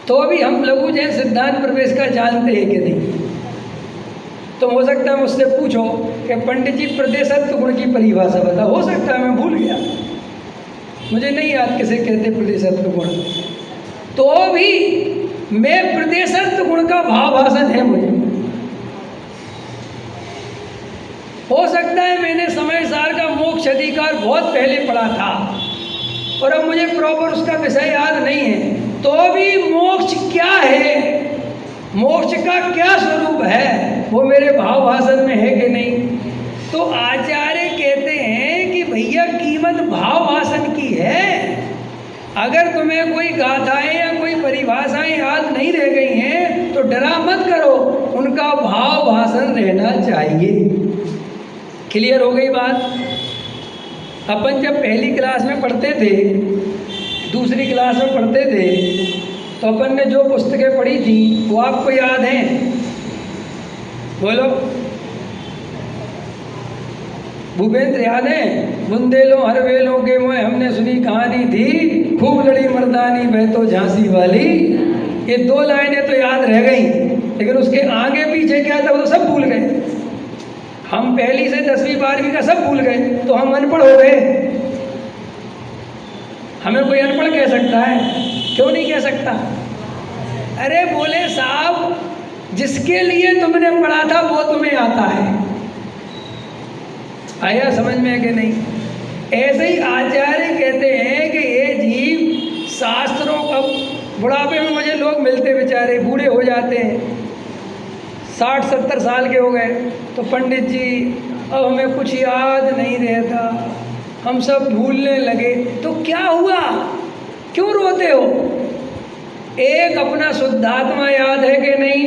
तो भी हम लघु जैन सिद्धांत प्रवेश का जानते हैं कि नहीं? तो हो सकता है मुझसे पूछो कि पंडित जी प्रदेशत्व गुण की परिभाषा बता। हो सकता है मैं भूल गया, मुझे नहीं याद किसे कहते प्रदेशत्व गुण। तो भी मैं प्रदेशत्व गुण का भावासन है मुझे। हो सकता है मैंने समय सार का मोक्ष अधिकार बहुत पहले पढ़ा था और अब मुझे प्रॉपर उसका विषय याद नहीं है। तो भी मोक्ष क्या है, मोक्ष का क्या स्वरूप है, वो मेरे भाव भाषण में है कि नहीं। तो आचार्य कहते हैं कि भैया कीमत भाव भाषण की है। अगर तुम्हें कोई गाथाएं या कोई परिभाषाएं याद नहीं रह गई हैं तो डरा मत करो, उनका भाव भाषण रहना चाहिए। क्लियर हो गई बात। अपन जब पहली क्लास में पढ़ते थे, दूसरी क्लास में पढ़ते थे, तो अपन ने जो पुस्तकें पढ़ी थी वो आपको याद हैं? बोलो। भूपेंद्र याद है? बुंदेलों हर वेलों के मोह हमने सुनी कहानी थी, खूब लड़ी मर्दानी वह तो झांसी वाली। ये 2 लाइनें तो याद रह गई, लेकिन उसके आगे पीछे क्या था वो तो सब भूल गए। हम पहली से 10वीं 12वीं का सब भूल गए, तो हम अनपढ़ हो गए। हमें कोई अनपढ़ कह सकता है? क्यों नहीं कह सकता? अरे बोले साहब, जिसके लिए तुमने पढ़ा था वो तुम्हें आता है। आया समझ में कि नहीं? ऐसे ही आचार्य कहते हैं कि ये जीव शास्त्रों का, बुढ़ापे में मुझे लोग मिलते बेचारे बूढ़े हो जाते हैं, 60-70 साल के हो गए, तो पंडित जी अब हमें कुछ याद नहीं रहता, हम सब भूलने लगे। तो क्या हुआ? क्यों रोते हो? एक अपना शुद्धात्मा याद है कि नहीं?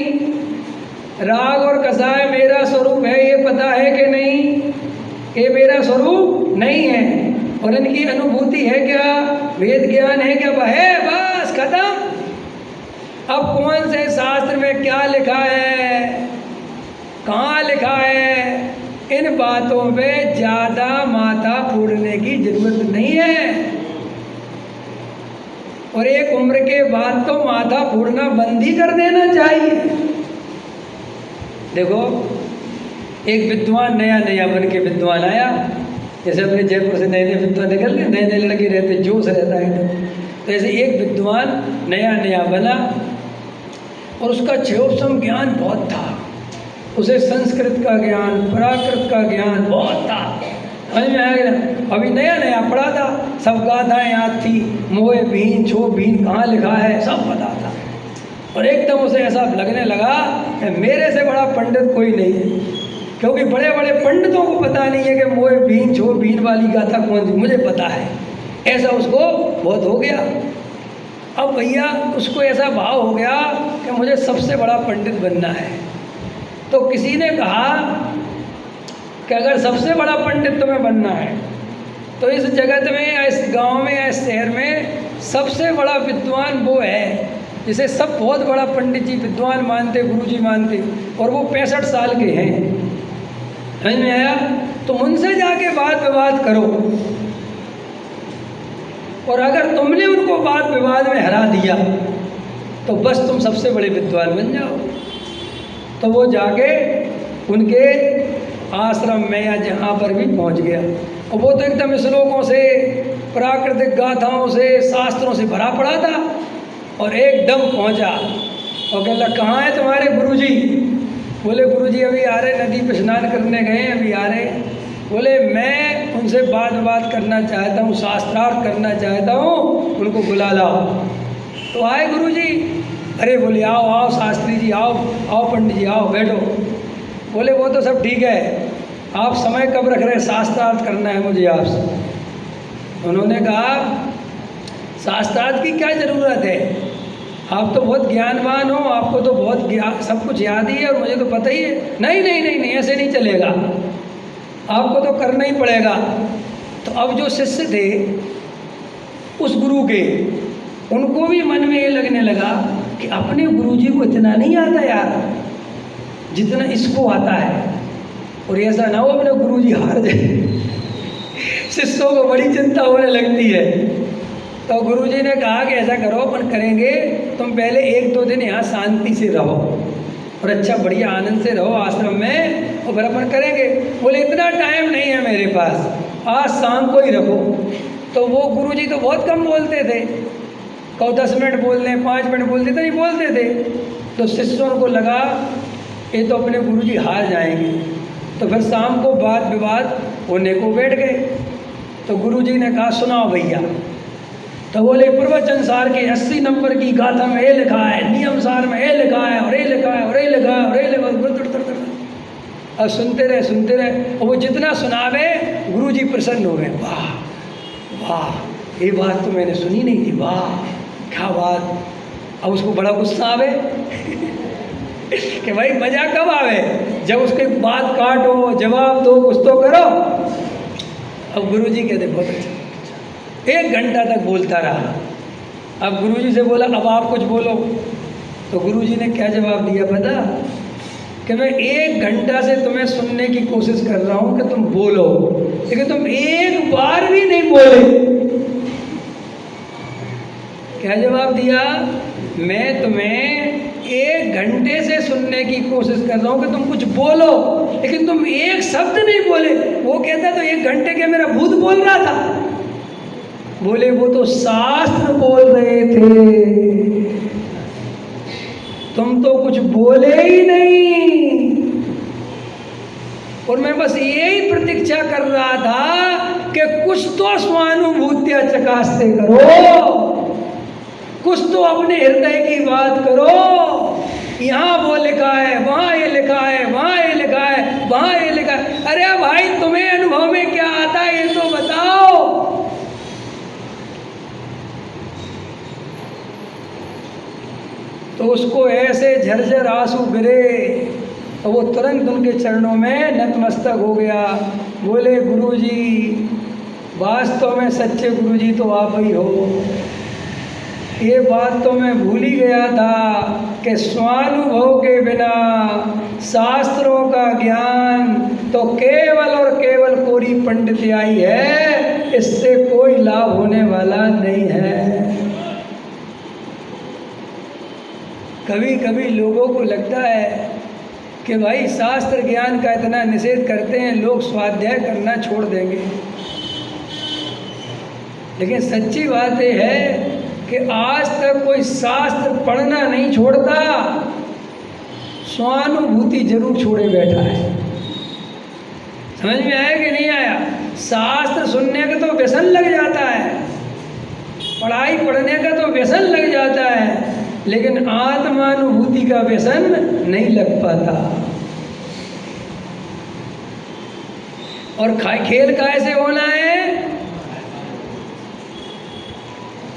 राग और कसाय मेरा स्वरूप है ये पता है कि नहीं? ये मेरा स्वरूप नहीं है। और इनकी अनुभूति है क्या? वेद ज्ञान है क्या? है, बस खत्म। अब कौन से शास्त्र में क्या लिखा है, कहाँ लिखा है, इन बातों पे ज़्यादा माथा फोड़ने की जरूरत नहीं है। और एक उम्र के बाद तो माथा फोड़ना बंद ही कर देना चाहिए। देखो, एक विद्वान नया बन के विद्वान आया, जैसे अपने जयपुर से नए विद्वान निकल के नए लड़के रहते, जोश रहता है। तो ऐसे एक विद्वान नया बना और उसका क्षयोपम ज्ञान बहुत था। उसे संस्कृत का ज्ञान, प्राकृत का ज्ञान बहुत था। समझ में आ गया? अभी नया पढ़ा था, सब गाथाएं याद थी, मोह भीन छो भीन कहाँ लिखा है सब पता था। और एकदम उसे ऐसा लगने लगा कि मेरे से बड़ा पंडित कोई नहीं है, क्योंकि बड़े बड़े पंडितों को पता नहीं है कि मोह भीन छो भीन वाली गाथा कौन सी, मुझे पता है। ऐसा उसको बहुत हो गया। अब भैया उसको ऐसा भाव हो गया कि मुझे सबसे बड़ा पंडित बनना है। तो किसी ने कहा कि अगर सबसे बड़ा पंडित तुम्हें बनना है तो इस जगत में या इस गांव में या इस शहर में सबसे बड़ा विद्वान वो है जिसे सब बहुत बड़ा पंडित जी विद्वान मानते, गुरु जी मानते, और वो 65 साल के हैं। समझ में आया? तो उनसे जाके वाद विवाद करो, और अगर तुमने उनको वाद विवाद में हरा दिया तो बस तुम सबसे बड़े विद्वान बन जाओ। तो वो जाके उनके आश्रम में या जहाँ पर भी पहुँच गया, और वो तो एकदम श्लोकों से, प्राकृतिक गाथाओं से, शास्त्रों से भरा पड़ा था। और एकदम पहुँचा और कहला, कहाँ है तुम्हारे गुरुजी? बोले गुरुजी अभी आ रहे, नदी पे स्नान करने गए, अभी आ रहे। बोले मैं उनसे बात करना चाहता हूँ, शास्त्रार्थ करना चाहता हूँ, उनको बुला लाओ। तो आए गुरुजी। अरे बोले आओ शास्त्री जी, आओ पंडित जी, आओ बैठो। बोले वो तो सब ठीक है, आप समय कब रख रहे हैं? शास्त्रार्थ करना है मुझे आपसे। उन्होंने कहा शास्त्रार्थ की क्या ज़रूरत है, आप तो बहुत ज्ञानवान हो, आपको तो बहुत सब कुछ याद ही है और मुझे तो पता ही है। नहीं, ऐसे नहीं चलेगा, आपको तो करना ही पड़ेगा। तो अब जो शिष्य थे उस गुरु के, उनको भी मन में ये लगने लगा कि अपने गुरुजी को इतना नहीं आता यार जितना इसको आता है, और ऐसा ना हो अपने गुरुजी हार जाए। शिष्यों को बड़ी चिंता होने लगती है। तो गुरुजी ने कहा कि ऐसा करो, अपन करेंगे, तुम पहले 1-2 दिन यहाँ शांति से रहो और अच्छा बढ़िया आनंद से रहो आश्रम में, और फिर अपन करेंगे। बोले इतना टाइम नहीं है मेरे पास, आज शाम को ही रखो। तो वो गुरुजी तो बहुत कम बोलते थे, कहो 10 मिनट बोल दें, 5 मिनट बोलते थे, नहीं बोलते थे। तो शिष्यों को लगा ये तो अपने गुरुजी हार जाएंगे, तो फिर शाम को वाद विवाद होने को बैठ गए। तो गुरुजी ने कहा सुनाओ भैया। तो बोले प्रवचन सार के 80 नंबर की गाथा में ये लिखा है, नियम सार में ये लिखा है, और ये लिखा है, और ये लिखा है, और ये लिखा है। और सुनते रहे और वो जितना सुनावे गुरुजी प्रसन्न हो गए। वाह वाह, ये बात तो मैंने सुनी नहीं थी, वाह क्या बात। अब उसको बड़ा गुस्सा आवे कि भाई मजा कब आवे, जब उसके बात काटो, जवाब दो, कुछ तो करो। अब गुरुजी कहते बहुत अच्छा। 1 घंटा तक बोलता रहा। अब गुरुजी से बोला अब आप कुछ बोलो। तो गुरुजी ने क्या जवाब दिया पता, कि मैं 1 घंटा से तुम्हें सुनने की कोशिश कर रहा हूँ कि तुम बोलो, लेकिन तुम एक बार भी नहीं बोले। क्या जवाब दिया, मैं तुम्हें 1 घंटे से सुनने की कोशिश कर रहा हूँ कि तुम कुछ बोलो, लेकिन तुम एक शब्द नहीं बोले। वो कहता तो 1 घंटे क्या मेरा भूत बोल रहा था? बोले वो तो शास्त्र बोल रहे थे, तुम तो कुछ बोले ही नहीं। और मैं बस यही प्रतीक्षा कर रहा था कि कुछ तो स्वानुभूतियां चकास्ते करो, कुछ तो अपने हृदय की बात करो। यहाँ वो लिखा है, वहाँ ये लिखा है, वहाँ ये लिखा है, वहाँ ये लिखा है। अरे भाई तुम्हें अनुभव में क्या आता है ये तो बताओ। तो उसको ऐसे झरझर आंसू गिरे और वो तुरंत उनके चरणों में नतमस्तक हो गया। बोले गुरुजी, वास्तव में सच्चे गुरुजी तो आप ही हो। ये बात तो मैं भूल ही गया था कि स्वानुभव के बिना शास्त्रों का ज्ञान तो केवल और केवल कोरी पंडित्याई है, इससे कोई लाभ होने वाला नहीं है। कभी कभी लोगों को लगता है कि भाई शास्त्र ज्ञान का इतना निषेध करते हैं, लोग स्वाध्याय करना छोड़ देंगे। लेकिन सच्ची बात यह है कि आज तक कोई शास्त्र पढ़ना नहीं छोड़ता, स्वानुभूति जरूर छोड़े बैठा है। समझ में आया कि नहीं आया? शास्त्र सुनने का तो व्यसन लग जाता है, पढ़ाई पढ़ने का तो व्यसन लग जाता है, लेकिन आत्मानुभूति का व्यसन नहीं लग पाता। और खेल कैसे होना है?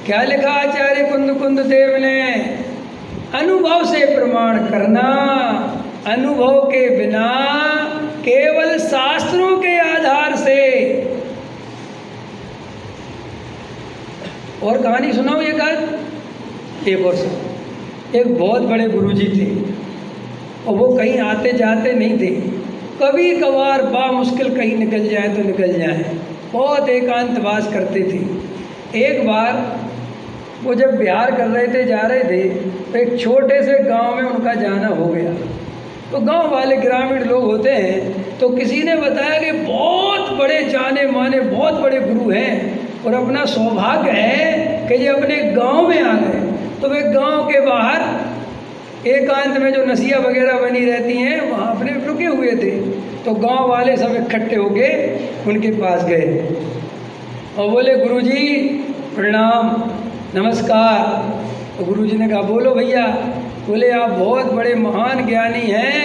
क्या लिखा आचार्य कुंद देव ने? अनुभव से प्रमाण करना, अनुभव के बिना केवल शास्त्रों के आधार से। और कहानी सुनाओ एक आध। एक और सुनो। एक बहुत बड़े गुरुजी थे और वो कहीं आते जाते नहीं थे, कभी कभार बामुश्किल कहीं निकल जाए तो निकल जाए, बहुत एकांतवास करते थे। एक बार वो जब बिहार कर रहे थे, जा रहे थे, तो एक छोटे से गांव में उनका जाना हो गया। तो गांव वाले ग्रामीण लोग होते हैं, तो किसी ने बताया कि बहुत बड़े जाने माने बहुत बड़े गुरु हैं और अपना सौभाग्य है कि ये अपने गांव में आ गए। तो वे गांव के बाहर एकांत में जो नसिया वगैरह बनी रहती हैं वहाँ अपने रुके हुए थे। तो गांव वाले सब इकट्ठे होके उनके पास गए और बोले गुरुजी प्रणाम, नमस्कार। तो गुरुजी ने कहा बोलो भैया। बोले आप बहुत बड़े महान ज्ञानी हैं,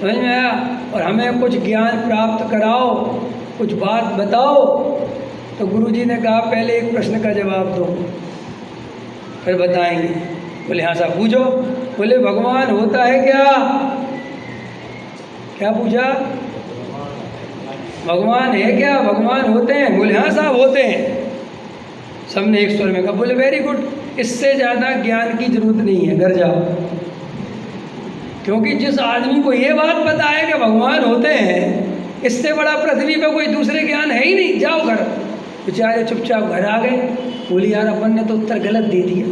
समझ में आया, और हमें कुछ ज्ञान प्राप्त कराओ, कुछ बात बताओ। तो गुरुजी ने कहा पहले एक प्रश्न का जवाब दो, फिर बताएंगे। बोले हाँ साहब पूछो। बोले भगवान होता है क्या? क्या पूछा? भगवान है क्या? भगवान होते हैं? बोले हाँ साहब होते हैं। सबने एक स्वर में कहा। बोले वेरी गुड, इससे ज़्यादा ज्ञान की जरूरत नहीं है, घर जाओ। क्योंकि जिस आदमी को ये बात पता है कि भगवान होते हैं, इससे बड़ा पृथ्वी पे कोई दूसरे ज्ञान है ही नहीं, जाओ घर। बेचारे चुपचाप घर आ गए। बोले यार अपन ने तो उत्तर गलत दे दिया,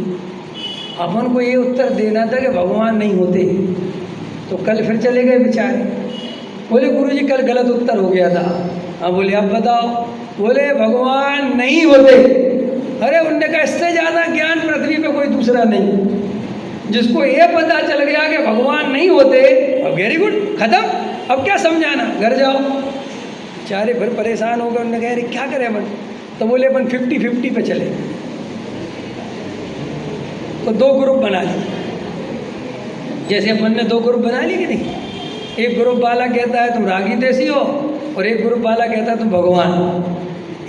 अपन को ये उत्तर देना था कि भगवान नहीं होते। तो कल फिर चले गए बेचारे। बोले गुरुजी कल गलत उत्तर हो गया था। हाँ बोले अब बताओ। बोले भगवान नहीं होते। अरे उनने कहा इससे ज़्यादा ज्ञान पृथ्वी पे कोई दूसरा नहीं। जिसको ये पता चल गया कि भगवान नहीं होते, अब वेरी गुड, खत्म, अब क्या समझाना, घर जाओ। बेचारे फिर परेशान हो गए। उन्होंने कहा अरे क्या करें अपन? तो बोले अपन 50-50 पे चले। तो 2 ग्रुप बना लिए, जैसे अपन ने 2 ग्रुप बना लिए कि नहीं। एक ग्रुप वाला कहता है तुम रागी देसी हो, और एक ग्रुप वाला कहता है तुम भगवान हो।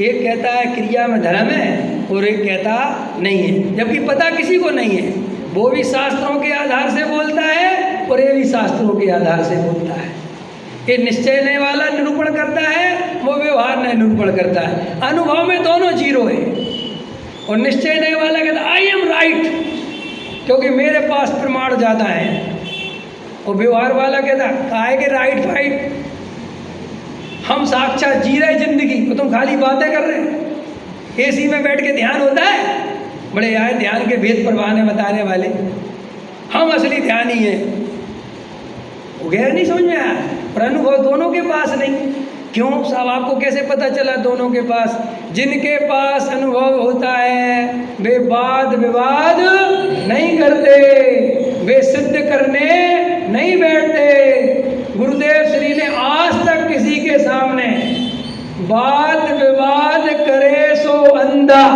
एक कहता है क्रिया में धर्म है, और एक कहता नहीं है, जबकि पता किसी को नहीं है। वो भी शास्त्रों के आधार से बोलता है और ये भी शास्त्रों के आधार से बोलता है। ये निश्चय नहीं वाला निरूपण करता है, वो व्यवहार नहीं निरूपण करता है। अनुभव में दोनों जीरो है। और निश्चय नहीं वाला कहता आई एम राइट, क्योंकि मेरे पास प्रमाण ज़्यादा है। और व्यवहार वाला कहता काहे के राइट फाइट, हम साक्षात जी रहे जिंदगी, तो तुम खाली बातें कर रहे। एसी में बैठ के ध्यान होता है, बड़े आए ध्यान के भेद परवाने बताने वाले, हम असली ध्यानी हैं। वो गया नहीं समझ में आया, पर अनुभव दोनों के पास नहीं। क्यों साहब, आपको कैसे पता चला दोनों के पास? जिनके पास अनुभव होता है वे वाद विवाद नहीं करते, वे सिद्ध करने नहीं बैठते। गुरुदेव श्री ने आज तक किसी के सामने वाद विवाद करे सो अंधा,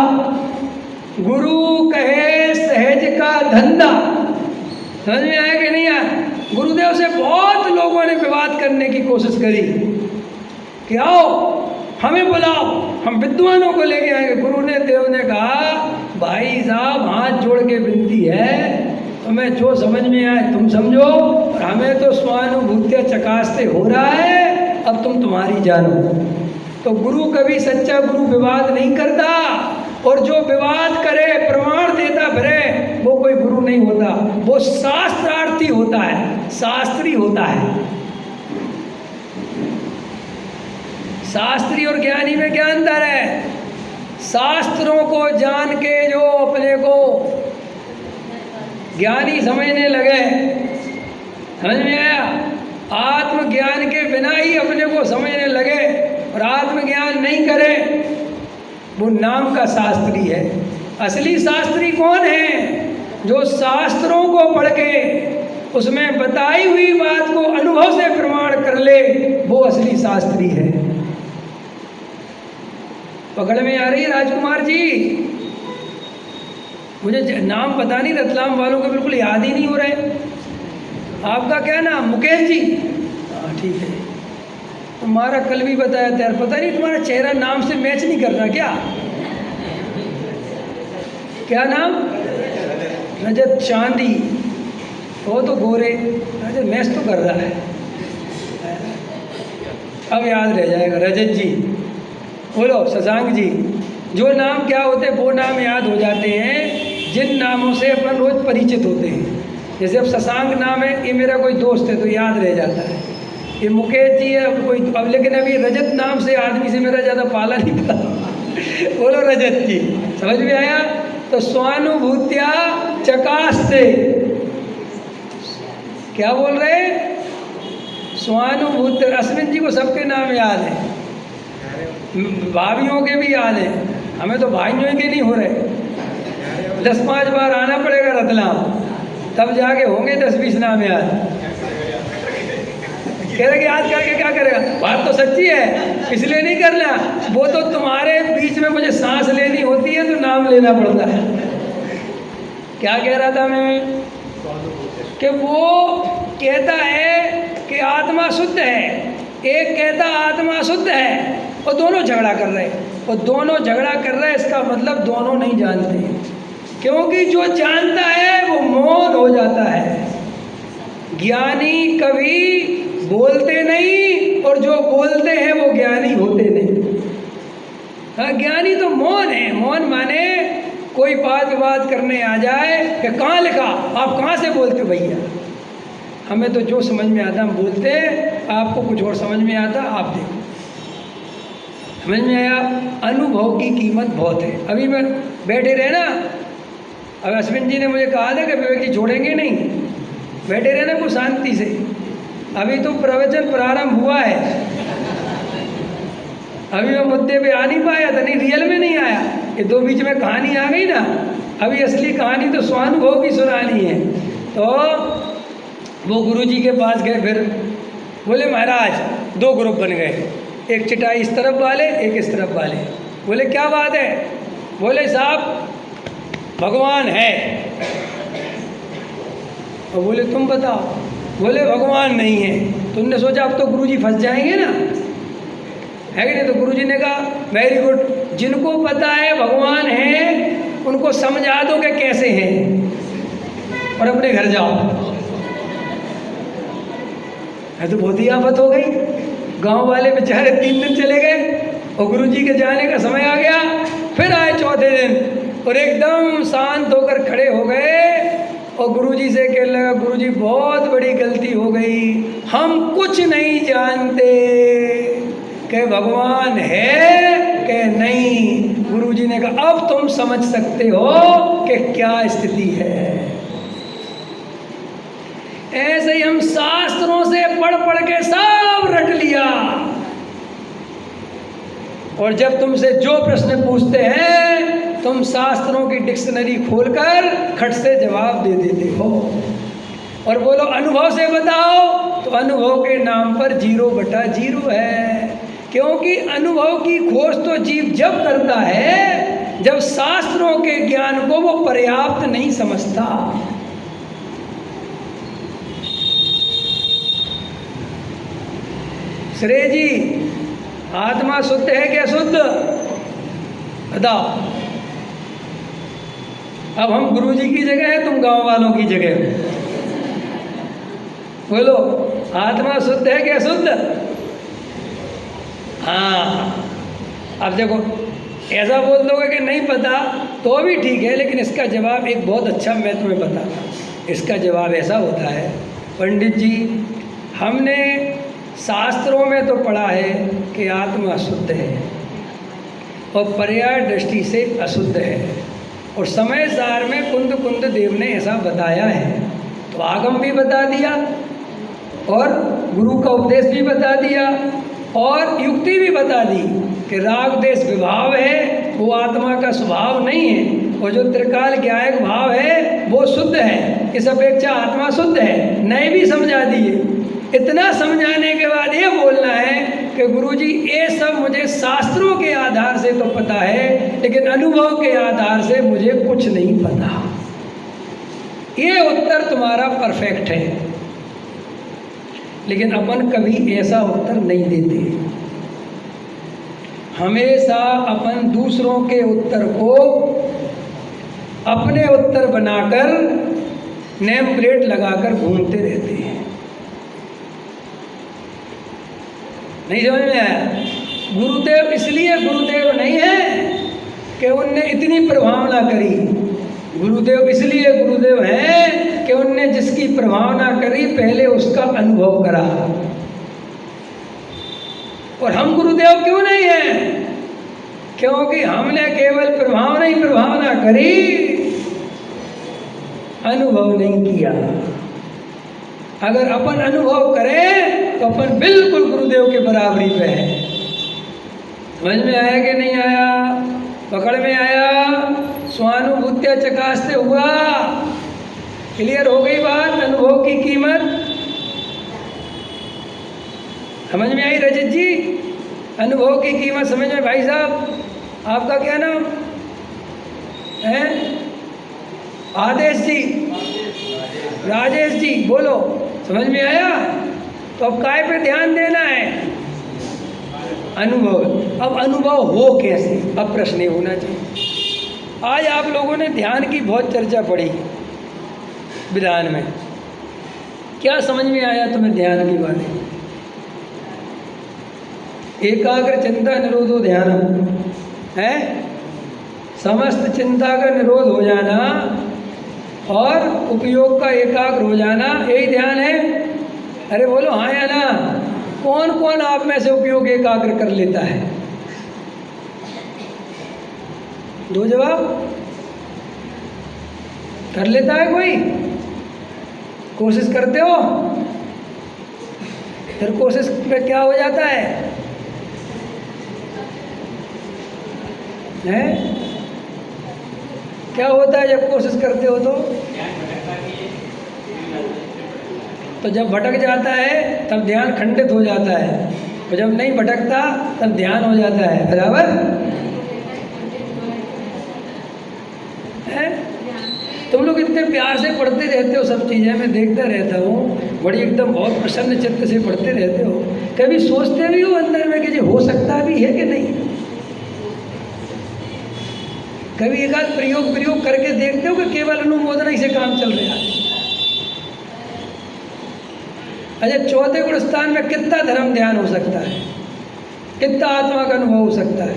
गुरु कहे सहज का धंधा। समझ में आया कि नहीं आया? गुरुदेव से बहुत लोगों ने विवाद करने की कोशिश करी कि आओ हमें बुलाओ, हम विद्वानों को लेके आएंगे। गुरु ने देव ने कहा भाई साहब हाथ जोड़ के विनती है, तुम्हें जो समझ में आए तुम समझो, और हमें तो स्वानुभूत्य चकास्ते हो रहा है, अब तुम तुम्हारी जानो। तो गुरु कभी सच्चा गुरु विवाद नहीं करता, और जो विवाद करे प्रमाण देता भरे वो कोई गुरु नहीं होता, वो शास्त्रार्थी होता है, शास्त्री होता है। शास्त्री और ज्ञानी में क्या अंतर है? शास्त्रों को जान के जो अपने को ज्ञानी समझने लगे, समझ में आया? आत्मज्ञान के बिना ही अपने को समझने लगे और आत्मज्ञान नहीं करे, वो नाम का शास्त्री है। असली शास्त्री कौन है? जो शास्त्रों को पढ़ के उसमें बताई हुई बात को अनुभव से प्रमाण कर ले, वो असली शास्त्री है। पकड़ में आ रही है राजकुमार जी? मुझे नाम पता नहीं, रतलाम वालों के बिल्कुल याद ही नहीं हो रहे। आपका क्या नाम? मुकेश जी? हाँ ठीक है। तुम्हारा कल भी बताया था, पता नहीं तुम्हारा चेहरा नाम से मैच नहीं कर रहा क्या? क्या नाम? रजत चांदी। वो तो गोरे, रजत मैच तो कर रहा है। अब याद रह जाएगा। रजत जी बोलो, शशांक जी। जो नाम क्या होते वो नाम याद हो जाते हैं जिन नामों से अपन रोज परिचित होते हैं। जैसे अब शशांक नाम है, ये मेरा कोई दोस्त है तो याद रह जाता है। ये मुकेश जी है अब कोई, अब लेकिन अभी रजत नाम से आदमी से मेरा ज़्यादा पाला नहीं पड़ा। बोलो रजत जी, समझ में आया? तो स्वानुभूत्या चकास्ते, क्या बोल रहे? स्वानुभूत। अश्विन जी को सबके नाम याद है, भाभीयों के भी याद है, हमें तो भाइयों के नहीं हो रहे। 10-5 बार आना पड़ेगा रतलाम, तब जाके होंगे 10-20 नाम याद। कह रहे कि याद करके क्या करेगा? बात तो सच्ची है, इसलिए नहीं करना। वो तो तुम्हारे बीच में मुझे सांस लेनी होती है तो नाम लेना पड़ता है। क्या कह रहा था मैं? कि वो कहता है कि आत्मा शुद्ध है, एक कहता आत्मा शुद्ध है, और दोनों झगड़ा कर रहे हैं। और दोनों झगड़ा कर रहे हैं, इसका मतलब दोनों नहीं जानते, क्योंकि जो जानता है वो मौन हो जाता है। ज्ञानी कभी बोलते नहीं, और जो बोलते हैं वो ज्ञानी होते नहीं। हाँ, ज्ञानी तो मौन है। मौन माने कोई बात विवाद करने आ जाए कि कहाँ लिखा, आप कहाँ से बोलते हो भैया? हमें तो जो समझ में आता हम बोलते हैं, आपको कुछ और समझ में आता आप देखो। समझ में आया? अनुभव की कीमत बहुत है। अभी मैं बैठे रहे ना, अब अश्विन जी ने मुझे कहा था कि विवेक जी छोड़ेंगे नहीं, बैठे रहे ना को शांति से। अभी तो प्रवचन प्रारंभ हुआ है, अभी मैं मुद्दे पे आ नहीं पाया था, नहीं रियल में नहीं आया। ये दो बीच में कहानी आ गई ना, अभी असली कहानी तो स्वानुभव की सुनानी है। तो वो गुरु जी के पास गए, फिर बोले महाराज 2 ग्रुप बन गए, एक चटाई इस तरफ वाले, एक इस तरफ वाले। बोले क्या बात है? बोले साहब भगवान है। और बोले तुम बताओ। बोले भगवान नहीं है। तो उनने सोचा अब तो गुरुजी फंस जाएंगे ना, है कि नहीं। तो गुरुजी ने कहा वेरी गुड, जिनको पता है भगवान है उनको समझा दो कि कैसे हैं और अपने घर जाओ। है तो बहुत ही आफत हो गई। गांव वाले बेचारे 3 दिन चले गए और गुरुजी के जाने का समय आ गया। फिर आए चौथे दिन और एकदम शांत होकर खड़े हो गए और गुरुजी से कहने लगा गुरुजी बहुत बड़ी गलती हो गई, हम कुछ नहीं जानते कि भगवान है कि नहीं। गुरुजी ने कहा अब तुम समझ सकते हो कि क्या स्थिति है। ऐसे ही हम शास्त्रों से पढ़ पढ़ के सब रट लिया और जब तुमसे जो प्रश्न पूछते हैं तुम शास्त्रों की डिक्शनरी खोलकर खट से जवाब दे देते हो और बोलो अनुभव से बताओ तो अनुभव के नाम पर 0/0 है। क्योंकि अनुभव की खोज तो जीव जब करता है जब शास्त्रों के ज्ञान को वो पर्याप्त नहीं समझता। श्रेय जी, आत्मा शुद्ध है कि अशुद्ध? बताओ। अब हम गुरुजी की जगह है, तुम गांव वालों की जगह हो। बोलो आत्मा शुद्ध है कि अशुद्ध? हाँ। अब देखो ऐसा बोल दोगे कि नहीं पता तो भी ठीक है, लेकिन इसका जवाब एक बहुत अच्छा मैं तुम्हें बताता। इसका जवाब ऐसा होता है पंडित जी, हमने शास्त्रों में तो पढ़ा है कि आत्मा शुद्ध है और पर्याय दृष्टि से अशुद्ध है और समय सार में कुंद देव ने ऐसा बताया है। तो आगम भी बता दिया और गुरु का उपदेश भी बता दिया और युक्ति भी बता दी कि राग देश विभाव है वो आत्मा का स्वभाव नहीं है और जो त्रिकाल ज्ञायक भाव है वो शुद्ध है, इस अपेक्षा आत्मा शुद्ध है। नए भी समझा दिए। इतना समझाने के बाद ये बोलना है कि गुरुजी ये सब मुझे शास्त्रों के आधार से तो पता है लेकिन अनुभव के आधार से मुझे कुछ नहीं पता। ये उत्तर तुम्हारा परफेक्ट है, लेकिन अपन कभी ऐसा उत्तर नहीं देते। हमेशा अपन दूसरों के उत्तर को अपने उत्तर बनाकर नेम प्लेट लगाकर घूमते रहते हैं। नहीं समझ में आया? गुरुदेव इसलिए गुरुदेव नहीं है कि उनने इतनी प्रभावना करी। गुरुदेव इसलिए गुरुदेव हैं कि उनने जिसकी प्रभावना करी पहले उसका अनुभव करा। और हम गुरुदेव क्यों नहीं हैं? क्योंकि हमने केवल प्रभावना करी, अनुभव नहीं किया। अगर अपन अनुभव करें तो अपन बिल्कुल गुरुदेव के बराबरी पे है। समझ में आया कि नहीं आया? पकड़ में आया? स्वानुभूत्या चकास्ते हुआ? क्लियर हो गई बात? अनुभव की कीमत समझ में आई रजत जी? अनुभव की कीमत समझ में? भाई साहब आपका क्या नाम है? आदेश जी, राजेश जी, बोलो। समझ में आया? तो अब काय पे ध्यान देना है? अनुभव। अब अनुभव हो कैसे? अब प्रश्न होना चाहिए। आज आप लोगों ने ध्यान की बहुत चर्चा पढ़ी विधान में, क्या समझ में आया तुम्हें ध्यान के बारे में? एकाग्र चिंता निरोधो ध्यान है, समस्त चिंता का निरोध हो जाना और उपयोग का एकाग्र हो जाना, यही ध्यान है। अरे बोलो हाँ या ना? कौन कौन आप में से उपयोग एकाग्र कर लेता है? दो जवाब। कर लेता है कोई? कोशिश करते हो? फिर कोशिश में क्या हो जाता है? क्या होता है जब कोशिश करते हो तो जब भटक जाता है तब ध्यान खंडित हो जाता है और जब नहीं भटकता तब ध्यान हो जाता है। बराबर है? तुम लोग इतने कितने प्यार से पढ़ते रहते हो सब चीज़ें, मैं देखता रहता हूँ, बड़ी एकदम बहुत प्रसन्न चित्त से पढ़ते रहते हो। कभी सोचते भी हो अंदर में कि ये हो सकता भी है कि नहीं? कभी एक आध प्रयोग करके देखते हो कि केवल अनुमोदन ही से काम चल रहा है? अच्छा, चौथे गुण स्थान में कितना धर्म ध्यान हो सकता है, कितना आत्मा का अनुभव हो सकता है?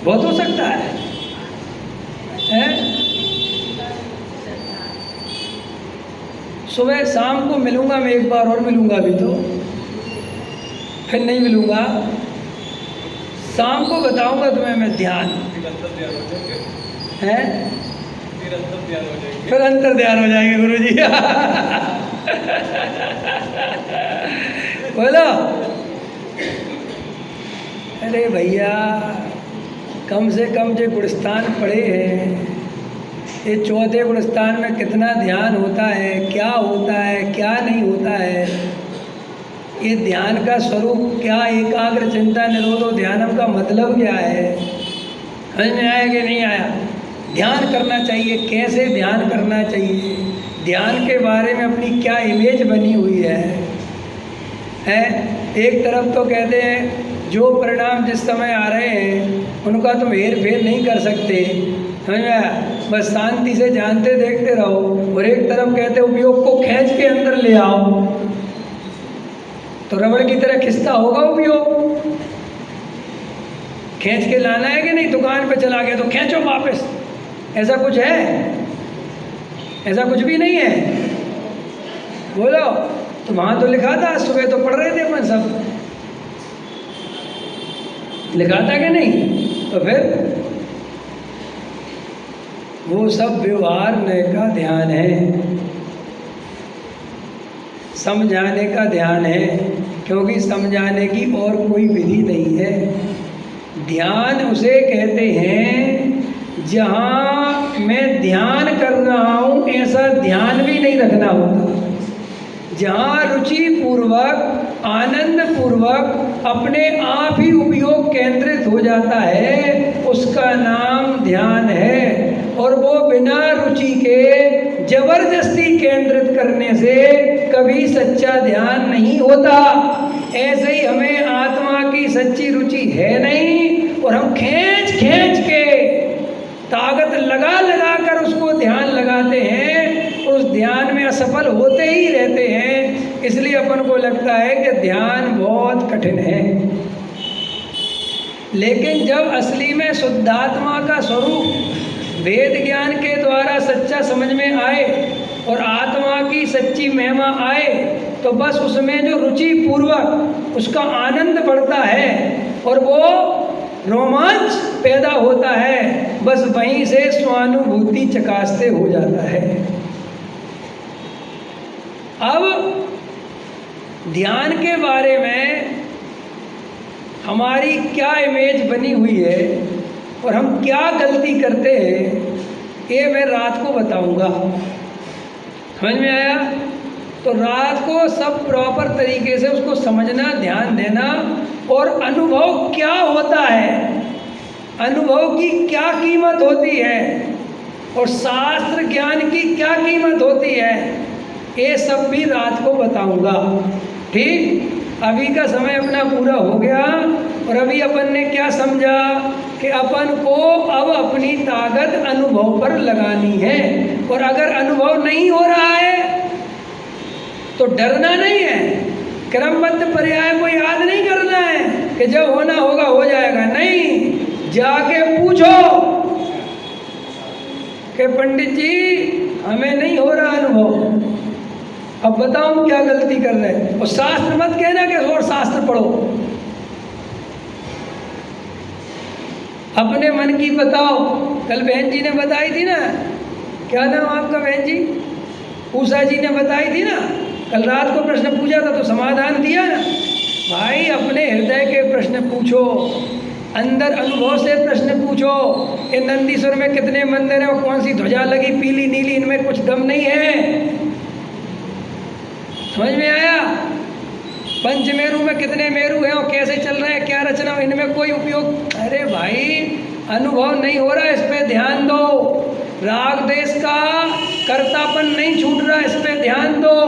बहुत हो सकता है, सुबह शाम को मिलूंगा मैं, एक बार और मिलूंगा अभी तो, फिर नहीं मिलूंगा। शाम को बताऊंगा तुम्हें मैं ध्यान है, फिर अंतर ध्यान हो जाएंगे गुरु जी। बोलो, अरे भैया कम से कम जो गुणस्थान पढ़े हैं, ये चौथे गुणस्थान में कितना ध्यान होता है, क्या होता है, क्या नहीं होता है, ये ध्यान का स्वरूप क्या, एकाग्र चिंता निरोधो ध्यानम का मतलब क्या है, समझ में आया कि नहीं आया? ध्यान करना चाहिए, कैसे ध्यान करना चाहिए, ध्यान के बारे में अपनी क्या इमेज बनी हुई है? एक तरफ तो कहते हैं जो परिणाम जिस समय आ रहे हैं उनका तुम हेर फेर नहीं कर सकते, समझ में आया? बस शांति से जानते देखते रहो। और एक तरफ कहते उपयोग को खींच के अंदर ले आओ, तो रबड़ की तरह खिंचता होगा उपयोग, खींच के लाना है कि नहीं? दुकान पे चला गया तो खींचो वापस, ऐसा कुछ है? ऐसा कुछ भी नहीं है। बोलो, तो वहाँ तो लिखा था, सुबह तो पढ़ रहे थे अपन सब, लिखा था कि नहीं? तो फिर वो सब व्यवहार का ध्यान है, समझाने का ध्यान है, क्योंकि समझाने की और कोई विधि नहीं है। ध्यान उसे कहते हैं जहाँ मैं ध्यान कर रहा हूँ ऐसा ध्यान भी नहीं रखना होता, जहाँ रुचि पूर्वक आनंद पूर्वक अपने आप ही उपयोग केंद्रित हो जाता है, उसका नाम ध्यान है। और वो बिना रुचि के जबरदस्ती केंद्रित करने से कभी सच्चा ध्यान नहीं होता। ऐसे ही हमें आत्मा की सच्ची रुचि है नहीं, और हम खींच खींच के ताकत लगा लगा कर उसको ध्यान लगाते हैं, उस ध्यान में असफल होते ही रहते हैं। इसलिए अपन को लगता है कि ध्यान बहुत कठिन है, लेकिन जब असली में शुद्धात्मा का स्वरूप वेद ज्ञान के द्वारा सच्चा समझ में आए और आत्मा की सच्ची महिमा आए, तो बस उसमें जो रुचि पूर्वक उसका आनंद बढ़ता है और वो रोमांच पैदा होता है, बस वहीं से स्वानुभूति चकास्ते हो जाता है। अब ध्यान के बारे में हमारी क्या इमेज बनी हुई है और हम क्या गलती करते हैं, ये मैं रात को बताऊंगा। समझ में आया? तो रात को सब प्रॉपर तरीके से उसको समझना, ध्यान देना, और अनुभव क्या होता है, अनुभव की क्या कीमत होती है, और शास्त्र ज्ञान की क्या कीमत होती है, ये सब भी रात को बताऊंगा। ठीक, अभी का समय अपना पूरा हो गया, और अभी अपन ने क्या समझा कि अपन को अब अपनी ताकत अनुभव पर लगानी है। और अगर अनुभव नहीं हो रहा है तो डरना नहीं है, क्रमबद्ध पर्याय को याद नहीं करना है कि जब होना होगा हो जाएगा, नहीं, जाके पूछो कि पंडित जी हमें नहीं हो रहा अनुभव, अब बताओ क्या गलती कर रहे हैं। और शास्त्र मत कहना कि और शास्त्र पढ़ो, अपने मन की बताओ। कल बहन जी ने बताई थी ना, क्या नाम आपका बहन जी? उषा जी ने बताई थी ना, कल रात को प्रश्न पूछा था तो समाधान दिया ना। भाई अपने हृदय के प्रश्न पूछो, अंदर अनुभव से प्रश्न पूछो। इन नंदीश्वर में कितने मंदिर हैं और कौन सी ध्वजा लगी पीली नीली, इनमें कुछ दम नहीं है। समझ में आया? पंचमेरु में कितने मेरु हैं और कैसे चल रहे हैं, क्या रचना, इनमें कोई उपयोग। अरे भाई अनुभव नहीं हो रहा, इस पे ध्यान दो। राग देश का कर्तापन नहीं छूट रहा, इस पे ध्यान दो।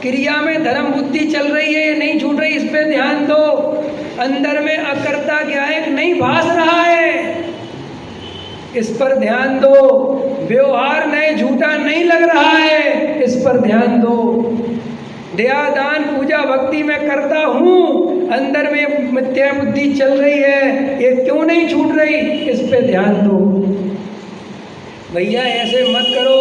क्रिया में धर्म बुद्धि चल रही है, ये नहीं छूट रही, इस पे ध्यान दो। अंदर में अकर्ता ज्ञायक नहीं भास रहा है, इस पर ध्यान दो। व्यवहार नए झूठा नहीं लग रहा है, इस पर ध्यान दो। दया दान पूजा भक्ति में करता हूँ, अंदर में मिथ्या बुद्धि चल रही है, ये क्यों नहीं छूट रही, इस पे ध्यान दो। भैया ऐसे मत करो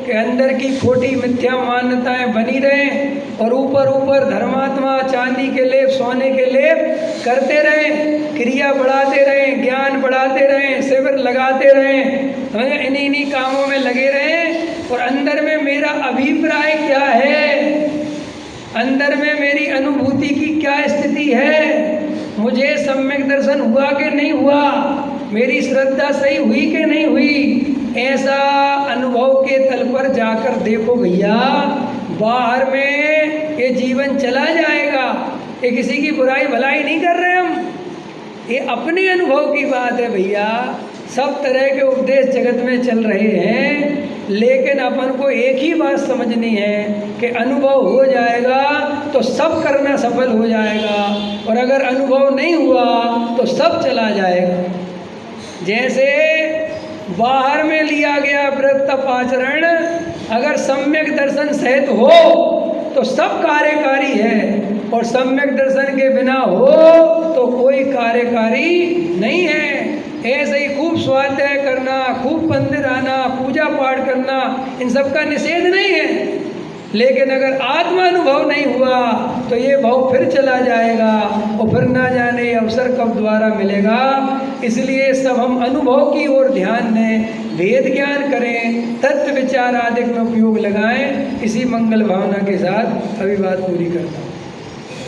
कि अंदर की खोटी मिथ्या मान्यताएं बनी रहें और ऊपर ऊपर धर्मात्मा चांदी के लेप सोने के लेप करते रहें, क्रिया बढ़ाते रहें, ज्ञान बढ़ाते रहें, शिविर लगाते रहें, इन्हीं कामों में लगे रहें। और अंदर में मेरा अभिप्राय क्या है, अंदर में मेरी अनुभूति की क्या स्थिति है, मुझे सम्यक दर्शन हुआ कि नहीं हुआ, मेरी श्रद्धा सही हुई कि नहीं हुई, ऐसा अनुभव के तल पर जाकर देखो भैया। बाहर में ये जीवन चला जाएगा, ये किसी की बुराई भलाई नहीं कर रहे हम, ये अपने अनुभव की बात है भैया। सब तरह के उपदेश जगत में चल रहे हैं, लेकिन अपन को एक ही बात समझनी है कि अनुभव हो जाएगा तो सब करना सफल हो जाएगा, और अगर अनुभव नहीं हुआ तो सब चला जाएगा। जैसे बाहर में लिया गया व्रत तप आचरण अगर सम्यक दर्शन सहित हो तो सब कार्यकारी है, और सम्यक दर्शन के बिना हो तो कोई कार्यकारी नहीं है। ऐसे ही खूब स्वाध्याय करना, खूब मंदिर आना, पूजा पाठ करना, इन सब का निषेध नहीं है, लेकिन अगर आत्मानुभव नहीं हुआ तो ये भाव फिर चला जाएगा, और फिर ना जाने अवसर कब द्वारा मिलेगा। इसलिए सब हम अनुभव की ओर ध्यान दें, वेद ज्ञान करें, तत्व विचार आदि में उपयोग लगाएं। इसी मंगल भावना के साथ अभी बात पूरी करता हूँ।